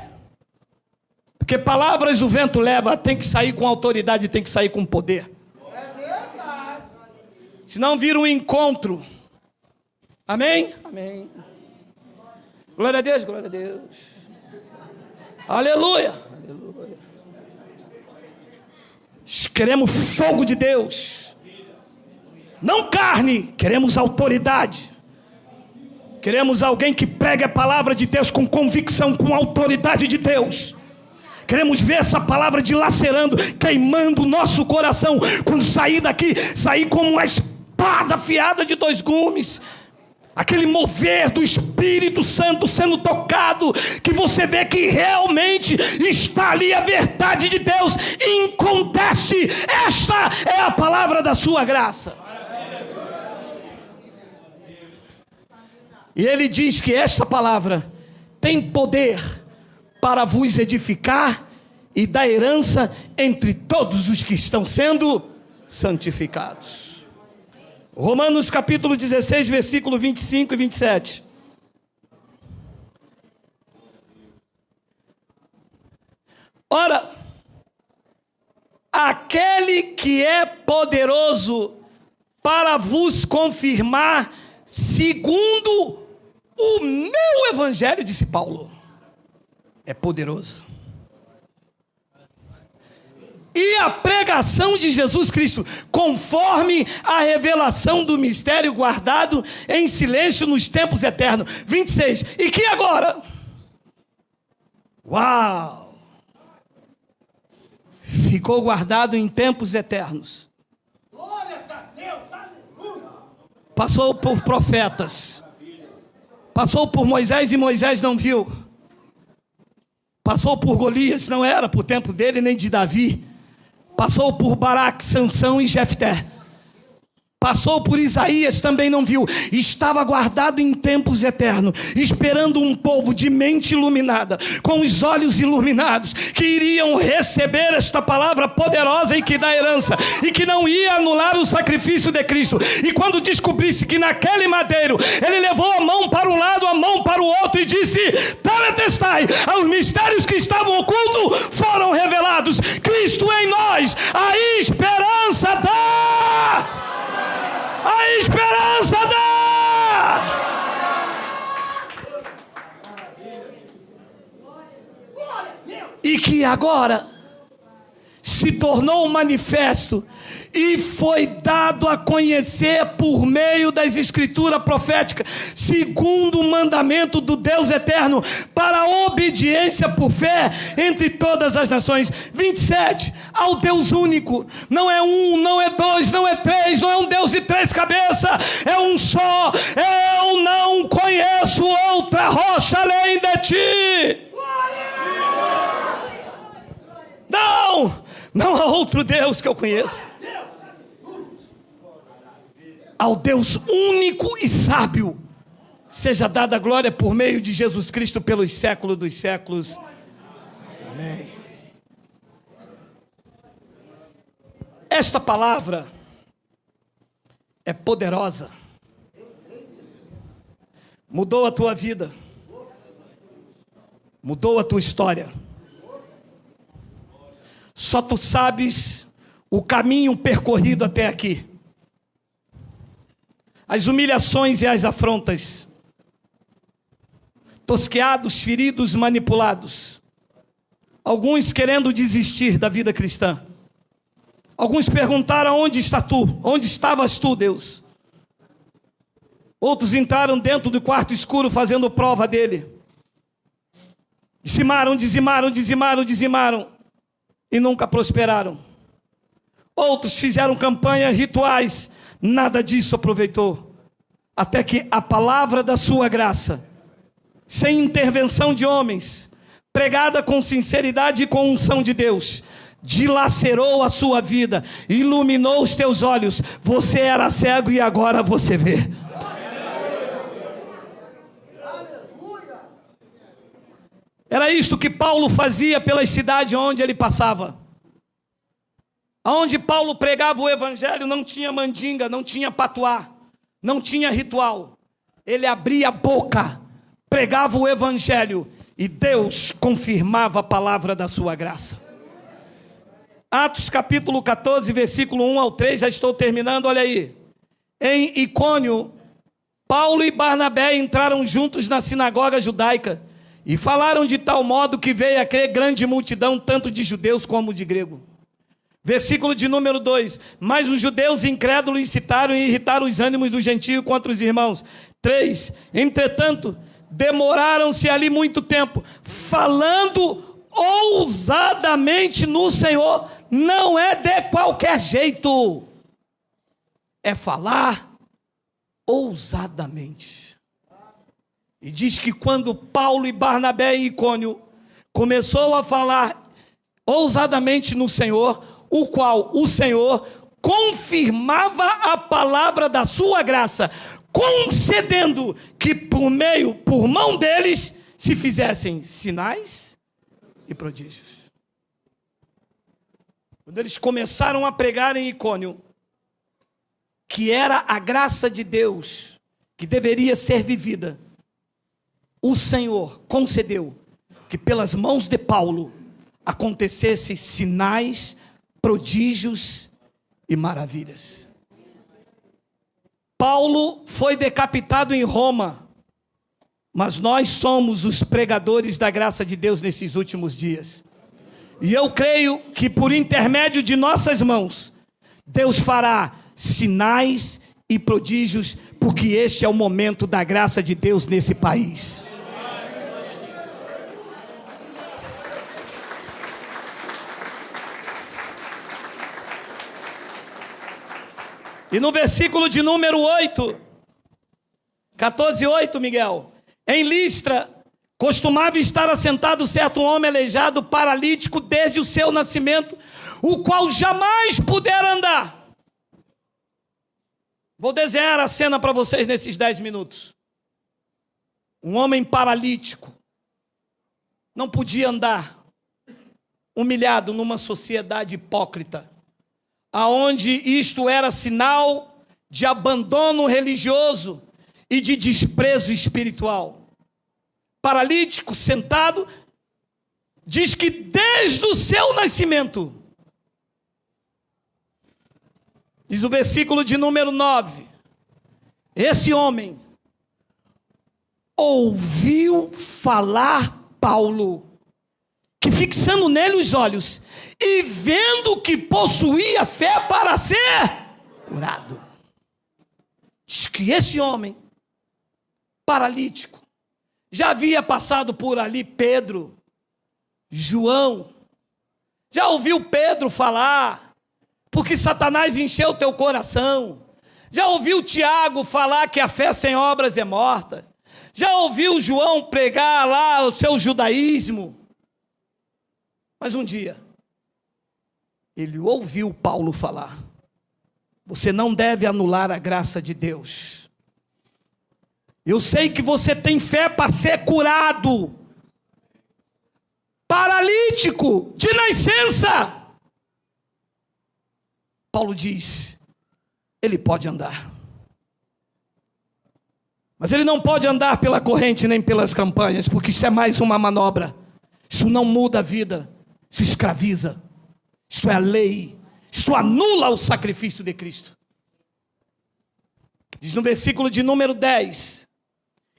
porque palavras o vento leva, tem que sair com autoridade, tem que sair com poder. É verdade. Senão vira um encontro. Amém? Amém. Glória a Deus, glória a Deus. Aleluia. Aleluia. Queremos fogo de Deus, não carne, queremos autoridade. Queremos alguém que pregue a palavra de Deus com convicção, com autoridade de Deus. Queremos ver essa palavra dilacerando, queimando o nosso coração. Quando sair daqui, sair como uma espada afiada de 2 gumes. Aquele mover do Espírito Santo sendo tocado, que você vê que realmente está ali a verdade de Deus. Inconteste, esta é a palavra da sua graça. E ele diz que esta palavra tem poder para vos edificar e dar herança entre todos os que estão sendo santificados. Romanos capítulo 16, versículo 25 e 27. Ora, aquele que é poderoso para vos confirmar segundo o meu evangelho, disse Paulo, é poderoso. E a pregação de Jesus Cristo, conforme a revelação do mistério guardado em silêncio nos tempos eternos. 26. E que agora? Uau! Ficou guardado em tempos eternos. Glórias a Deus, aleluia. Passou por profetas. Passou por Moisés e Moisés não viu. Passou por Golias, não era por tempo dele nem de Davi. Passou por Baraque, Sansão e Jefté. Passou por Isaías, também não viu. Estava guardado em tempos eternos, esperando um povo de mente iluminada, com os olhos iluminados, que iriam receber esta palavra poderosa e que dá herança, e que não ia anular o sacrifício de Cristo. E quando descobrisse que naquele madeiro ele levou a mão para um lado, a mão para o outro, e disse: teletestai, os mistérios que estavam ocultos foram revelados. Cristo em nós, a esperança da... A esperança dá! E que agora se tornou manifesto e foi dado a conhecer por meio das escrituras proféticas, segundo o mandamento do Deus eterno, para a obediência por fé entre todas as nações. 27, ao Deus único, não é um, não é dois, não é três, não é um Deus de três cabeças, é um só. Eu não conheço outra rocha além de ti. Não há outro Deus que eu conheça. Ao Deus único e sábio seja dada a glória por meio de Jesus Cristo pelos séculos dos séculos. Amém. Esta palavra é poderosa. Mudou a tua vida. Mudou a tua história. Só tu sabes o caminho percorrido até aqui. As humilhações e as afrontas. Tosqueados, feridos, manipulados. Alguns querendo desistir da vida cristã. Alguns perguntaram: onde está tu? Onde estavas tu, Deus? Outros entraram dentro do quarto escuro fazendo prova dele. Dizimaram e nunca prosperaram. Outros fizeram campanhas rituais, nada disso aproveitou. Até que a palavra da sua graça, sem intervenção de homens, pregada com sinceridade e com unção de Deus, dilacerou a sua vida, iluminou os teus olhos. Você era cego e agora você vê. Era isto que Paulo fazia pelas cidades onde ele passava. Aonde Paulo pregava o evangelho não tinha mandinga, não tinha patuá, não tinha ritual. Ele abria a boca, pregava o evangelho e Deus confirmava a palavra da sua graça. Atos capítulo 14, versículo 1 ao 3, já estou terminando, olha aí. Em Icônio, Paulo e Barnabé entraram juntos na sinagoga judaica e falaram de tal modo que veio a crer grande multidão, tanto de judeus como de grego. Versículo de número 2. Mas os judeus incrédulos incitaram e irritaram os ânimos dos gentios contra os irmãos. 3. Entretanto, demoraram-se ali muito tempo, falando ousadamente no Senhor. Não é de qualquer jeito, é falar ousadamente. E diz que quando Paulo e Barnabé em Icônio começou a falar ousadamente no Senhor, o qual o Senhor confirmava a palavra da sua graça, concedendo que por por mão deles, se fizessem sinais e prodígios. Quando eles começaram a pregar em Icônio, que era a graça de Deus que deveria ser vivida, o Senhor concedeu que pelas mãos de Paulo acontecessem sinais, prodígios e maravilhas. Paulo foi decapitado em Roma, mas nós somos os pregadores da graça de Deus nesses últimos dias. E eu creio que por intermédio de nossas mãos, Deus fará sinais e prodígios, porque este é o momento da graça de Deus nesse país. E no versículo de número 8, 14:8, Miguel, em Listra, costumava estar assentado certo homem aleijado, paralítico desde o seu nascimento, o qual jamais pudera andar. Vou desenhar a cena para vocês nesses 10 minutos. Um homem paralítico, não podia andar, humilhado numa sociedade hipócrita, aonde isto era sinal de abandono religioso e de desprezo espiritual. Paralítico, sentado, diz que desde o seu nascimento, diz o versículo de número 9, esse homem ouviu falar Paulo, que fixando nele os olhos, e vendo que possuía fé para ser curado. Diz que esse homem, paralítico, já havia passado por ali Pedro, João, já ouviu Pedro falar, porque Satanás encheu teu coração, já ouviu Tiago falar que a fé sem obras é morta, já ouviu João pregar lá o seu judaísmo, mas um dia, ele ouviu Paulo falar, você não deve anular a graça de Deus. Eu sei que você tem fé para ser curado, paralítico, de nascença. Paulo diz, ele pode andar. Mas ele não pode andar pela corrente nem pelas campanhas, porque isso é mais uma manobra. Isso não muda a vida, isso escraviza. Isto é a lei, isto anula o sacrifício de Cristo. Diz no versículo de número 10,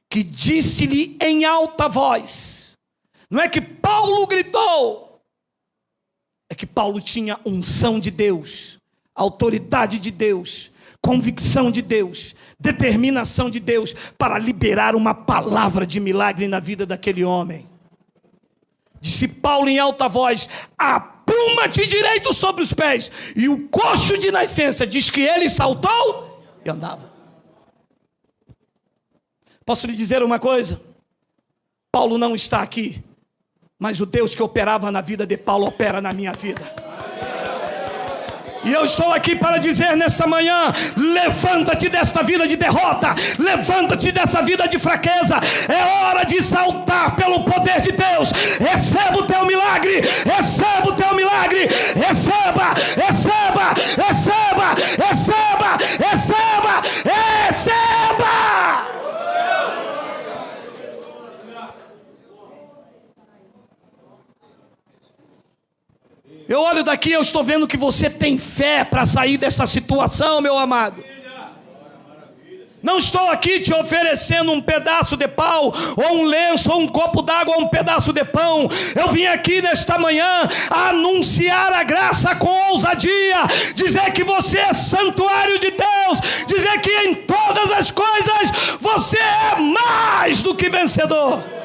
que disse-lhe em alta voz, não é que Paulo gritou, é que Paulo tinha unção de Deus, autoridade de Deus, convicção de Deus, determinação de Deus, para liberar uma palavra de milagre na vida daquele homem. Disse Paulo em alta voz, apruma-te direito sobre os pés. E o coxo de nascença diz que ele saltou e andava. Posso lhe dizer uma coisa? Paulo não está aqui, mas o Deus que operava na vida de Paulo opera na minha vida. E eu estou aqui para dizer nesta manhã, levanta-te desta vida de derrota, levanta-te dessa vida de fraqueza, é hora de saltar pelo poder de Deus, receba o teu milagre, receba o teu milagre, receba, receba, receba, receba, receba, receba! Eu olho daqui, eu estou vendo que você tem fé para sair dessa situação, meu amado. Não estou aqui te oferecendo um pedaço de pau, ou um lenço, ou um copo d'água, ou um pedaço de pão. Eu vim aqui nesta manhã anunciar a graça com ousadia, dizer que você é santuário de Deus, dizer que em todas as coisas você é mais do que vencedor.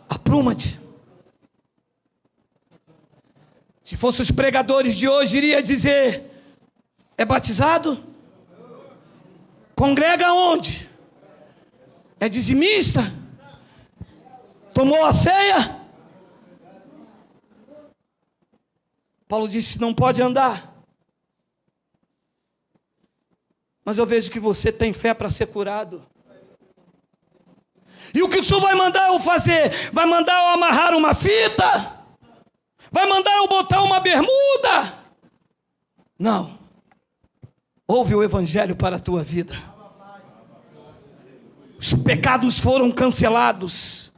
Apruma-te. Se fossem os pregadores de hoje, iria dizer, é batizado? Congrega onde? É dizimista? Tomou a ceia? Paulo disse, não pode andar. Mas eu vejo que você tem fé para ser curado. E o que o Senhor vai mandar eu fazer? Vai mandar eu amarrar uma fita? Vai mandar eu botar uma bermuda? Não. Ouve o evangelho para a tua vida. Os pecados foram cancelados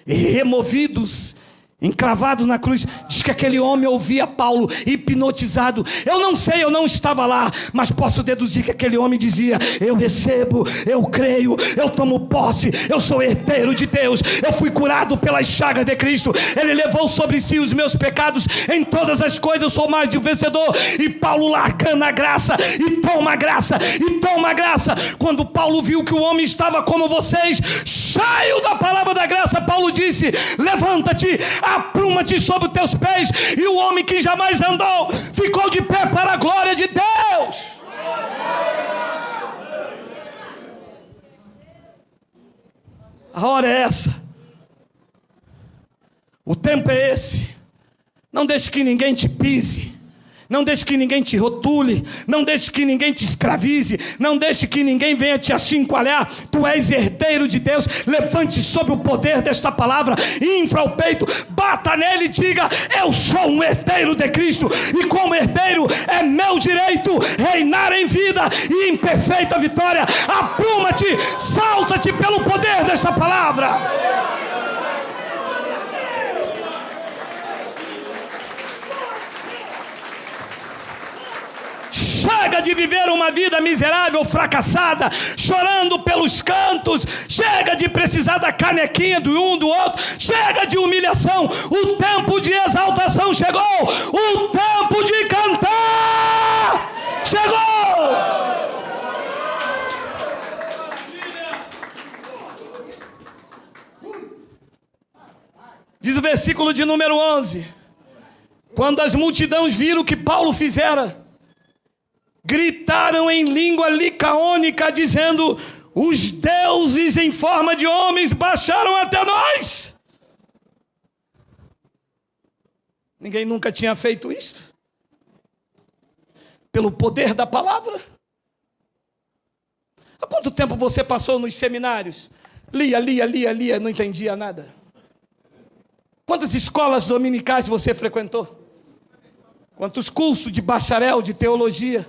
e removidos, encravados na cruz. Diz que aquele homem ouvia Paulo hipnotizado. Eu não sei, eu não estava lá, mas posso deduzir que aquele homem dizia: eu recebo, eu creio, eu tomo posse, eu sou herdeiro de Deus, eu fui curado pelas chagas de Cristo, Ele levou sobre si os meus pecados, em todas as coisas eu sou mais de um vencedor. E Paulo largando a graça, e toma graça, e toma graça. Quando Paulo viu que o homem estava como vocês, cheio da palavra da graça, Paulo disse: levanta-te, apruma-te sobre os teus pés. E o homem que jamais andou ficou de pé para a glória de Deus. A hora é essa, o tempo é esse. Não deixe que ninguém te pise, não deixe que ninguém te rotule, não deixe que ninguém te escravize, não deixe que ninguém venha te achincalhar. Tu és herdeiro de Deus. Levante sobre o poder desta palavra, infla o peito, bata nele e diga: eu sou um herdeiro de Cristo, e como herdeiro é meu direito reinar em vida e em perfeita vitória. Apruma-te, salta-te pelo poder desta palavra. Chega de viver uma vida miserável, fracassada, chorando pelos cantos. Chega de precisar da canequinha do um do outro. Chega de humilhação. O tempo de exaltação chegou. O tempo de cantar chegou. Diz o versículo de número 11: quando as multidões viram o que Paulo fizera, gritaram em língua licaônica, dizendo: os deuses em forma de homens baixaram até nós. Ninguém nunca tinha feito isto. Pelo poder da palavra. Há quanto tempo você passou nos seminários? Lia, não entendia nada. Quantas escolas dominicais você frequentou? Quantos cursos de bacharel de teologia?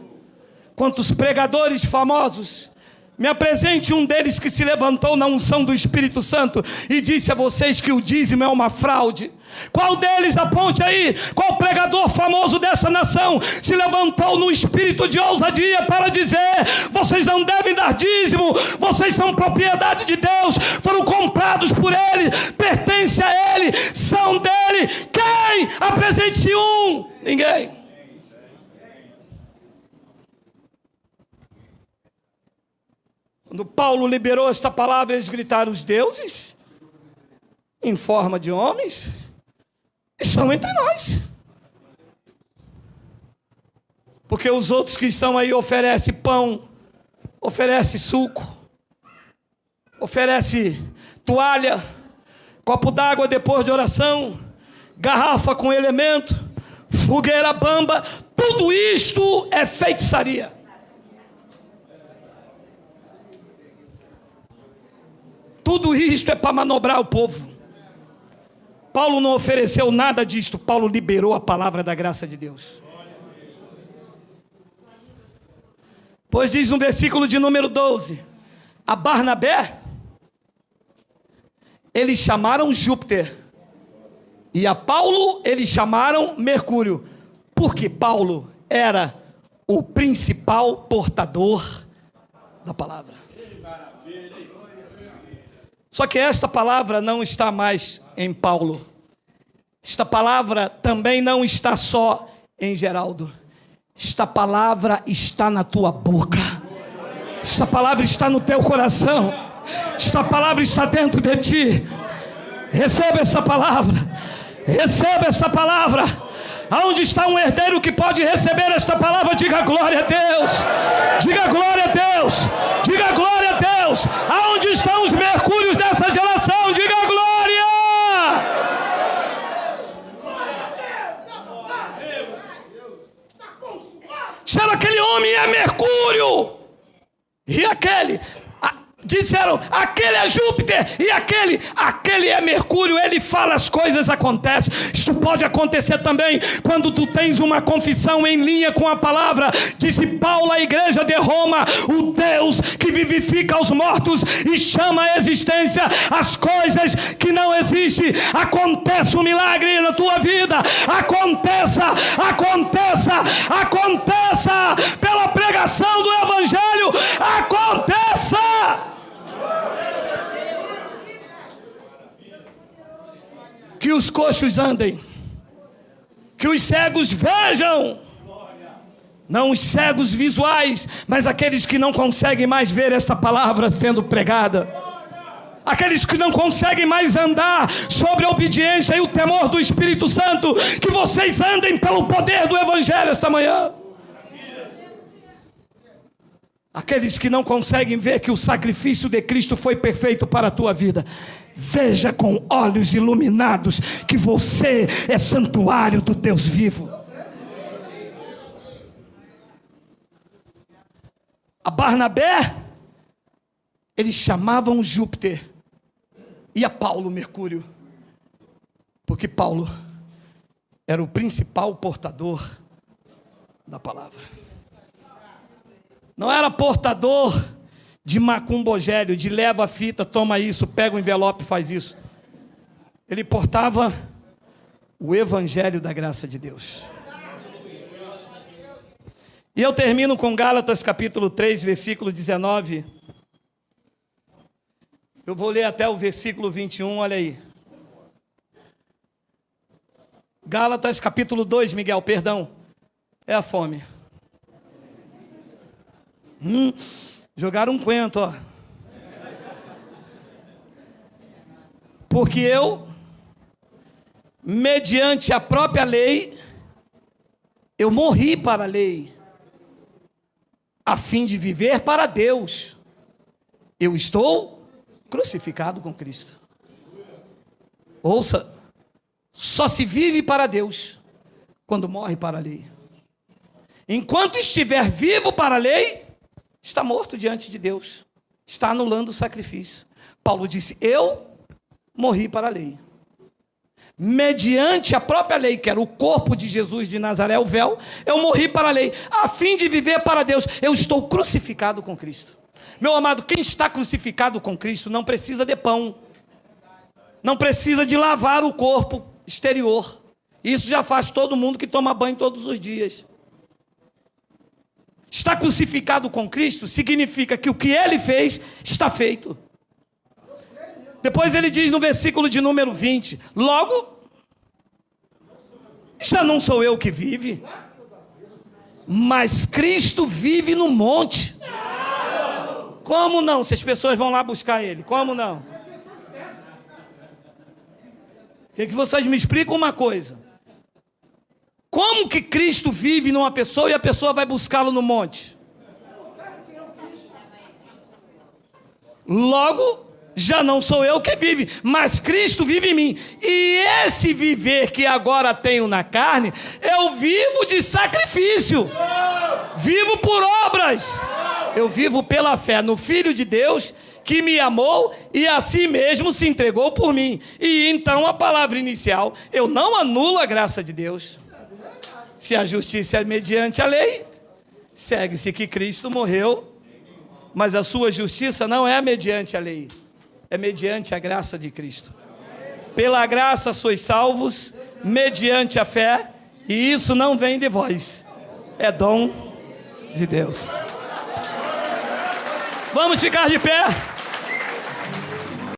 Quantos pregadores famosos? Me apresente um deles que se levantou na unção do Espírito Santo e disse a vocês que o dízimo é uma fraude. Qual deles, aponte aí, qual pregador famoso dessa nação se levantou no espírito de ousadia para dizer: vocês não devem dar dízimo, vocês são propriedade de Deus, foram comprados por Ele, pertencem a Ele, são dele. Quem? Apresente um. Ninguém. Quando Paulo liberou esta palavra, eles gritaram: os deuses em forma de homens estão entre nós. Porque os outros que estão aí oferecem pão, oferecem suco, oferecem toalha, copo d'água depois de oração, garrafa com elemento, fogueira bamba. Tudo isto é feitiçaria. Tudo isto é para manobrar o povo. Paulo não ofereceu nada disto. Paulo liberou a palavra da graça de Deus. Pois diz no versículo de número 12: a Barnabé eles chamaram Júpiter, e a Paulo eles chamaram Mercúrio, porque Paulo era o principal portador da palavra. Só que esta palavra não está mais em Paulo. Esta palavra também não está só em Geraldo. Esta palavra está na tua boca. Esta palavra está no teu coração. Esta palavra está dentro de ti. Receba essa palavra. Receba essa palavra. Aonde está um herdeiro que pode receber esta palavra? Diga glória a Deus. Diga glória a Deus. Diga glória a Deus. Aonde estão os mercúrios dessa geração? Diga glória. Sabe, aquele homem é Mercúrio. E aquele... disseram, aquele é Júpiter, e aquele é Mercúrio. Ele fala, as coisas acontecem. Isto pode acontecer também quando tu tens uma confissão em linha com a palavra. Disse Paulo à igreja de Roma: o Deus que vivifica os mortos e chama à existência as coisas que não existem. Acontece um milagre na tua vida. Aconteça pela pregação do evangelho. Aconteça. Que os coxos andem, que os cegos vejam, não os cegos visuais, mas aqueles que não conseguem mais ver esta palavra sendo pregada, aqueles que não conseguem mais andar sobre a obediência e o temor do Espírito Santo. Que vocês andem pelo poder do evangelho esta manhã. Aqueles que não conseguem ver que o sacrifício de Cristo foi perfeito para a tua vida, veja com olhos iluminados que você é santuário do Deus vivo. A Barnabé, eles chamavam Júpiter, e a Paulo Mercúrio, porque Paulo era o principal portador da palavra. Não era portador de macumbogério, de leva a fita, toma isso, pega o envelope e faz isso. Ele portava o evangelho da graça de Deus. E eu termino com Gálatas capítulo 3, versículo 19. Eu vou ler até o versículo 21, olha aí. Gálatas capítulo 2, Miguel, perdão. É a fome. Jogaram um quento, ó. Porque eu, mediante a própria lei, eu morri para a lei, a fim de viver para Deus. Eu estou crucificado com Cristo. Ouça, só se vive para Deus quando morre para a lei. Enquanto estiver vivo para a lei, está morto diante de Deus, está anulando o sacrifício. Paulo disse, eu morri para a lei. Mediante a própria lei, que era o corpo de Jesus de Nazaré, o véu, eu morri para a lei, a fim de viver para Deus. Eu estou crucificado com Cristo. Meu amado, quem está crucificado com Cristo não precisa de pão, não precisa de lavar o corpo exterior. Isso já faz todo mundo que toma banho todos os dias. Estar crucificado com Cristo significa que o que Ele fez está feito. Depois ele diz no versículo de número 20, logo, já não sou eu que vive, mas Cristo vive no monte. Como não? Se as pessoas vão lá buscar Ele, como não? Quer que vocês me explicam uma coisa? Como que Cristo vive numa pessoa e a pessoa vai buscá-lo no monte? Logo, já não sou eu que vive, mas Cristo vive em mim. E esse viver que agora tenho na carne, eu vivo de sacrifício. Vivo por obras. Eu vivo pela fé no Filho de Deus, que me amou e a si mesmo se entregou por mim. E então a palavra inicial, eu não anulo a graça de Deus. Se a justiça é mediante a lei, segue-se que Cristo morreu, mas a sua justiça não é mediante a lei, é mediante a graça de Cristo. Pela graça sois salvos, mediante a fé, e isso não vem de vós, é dom de Deus. Vamos ficar de pé.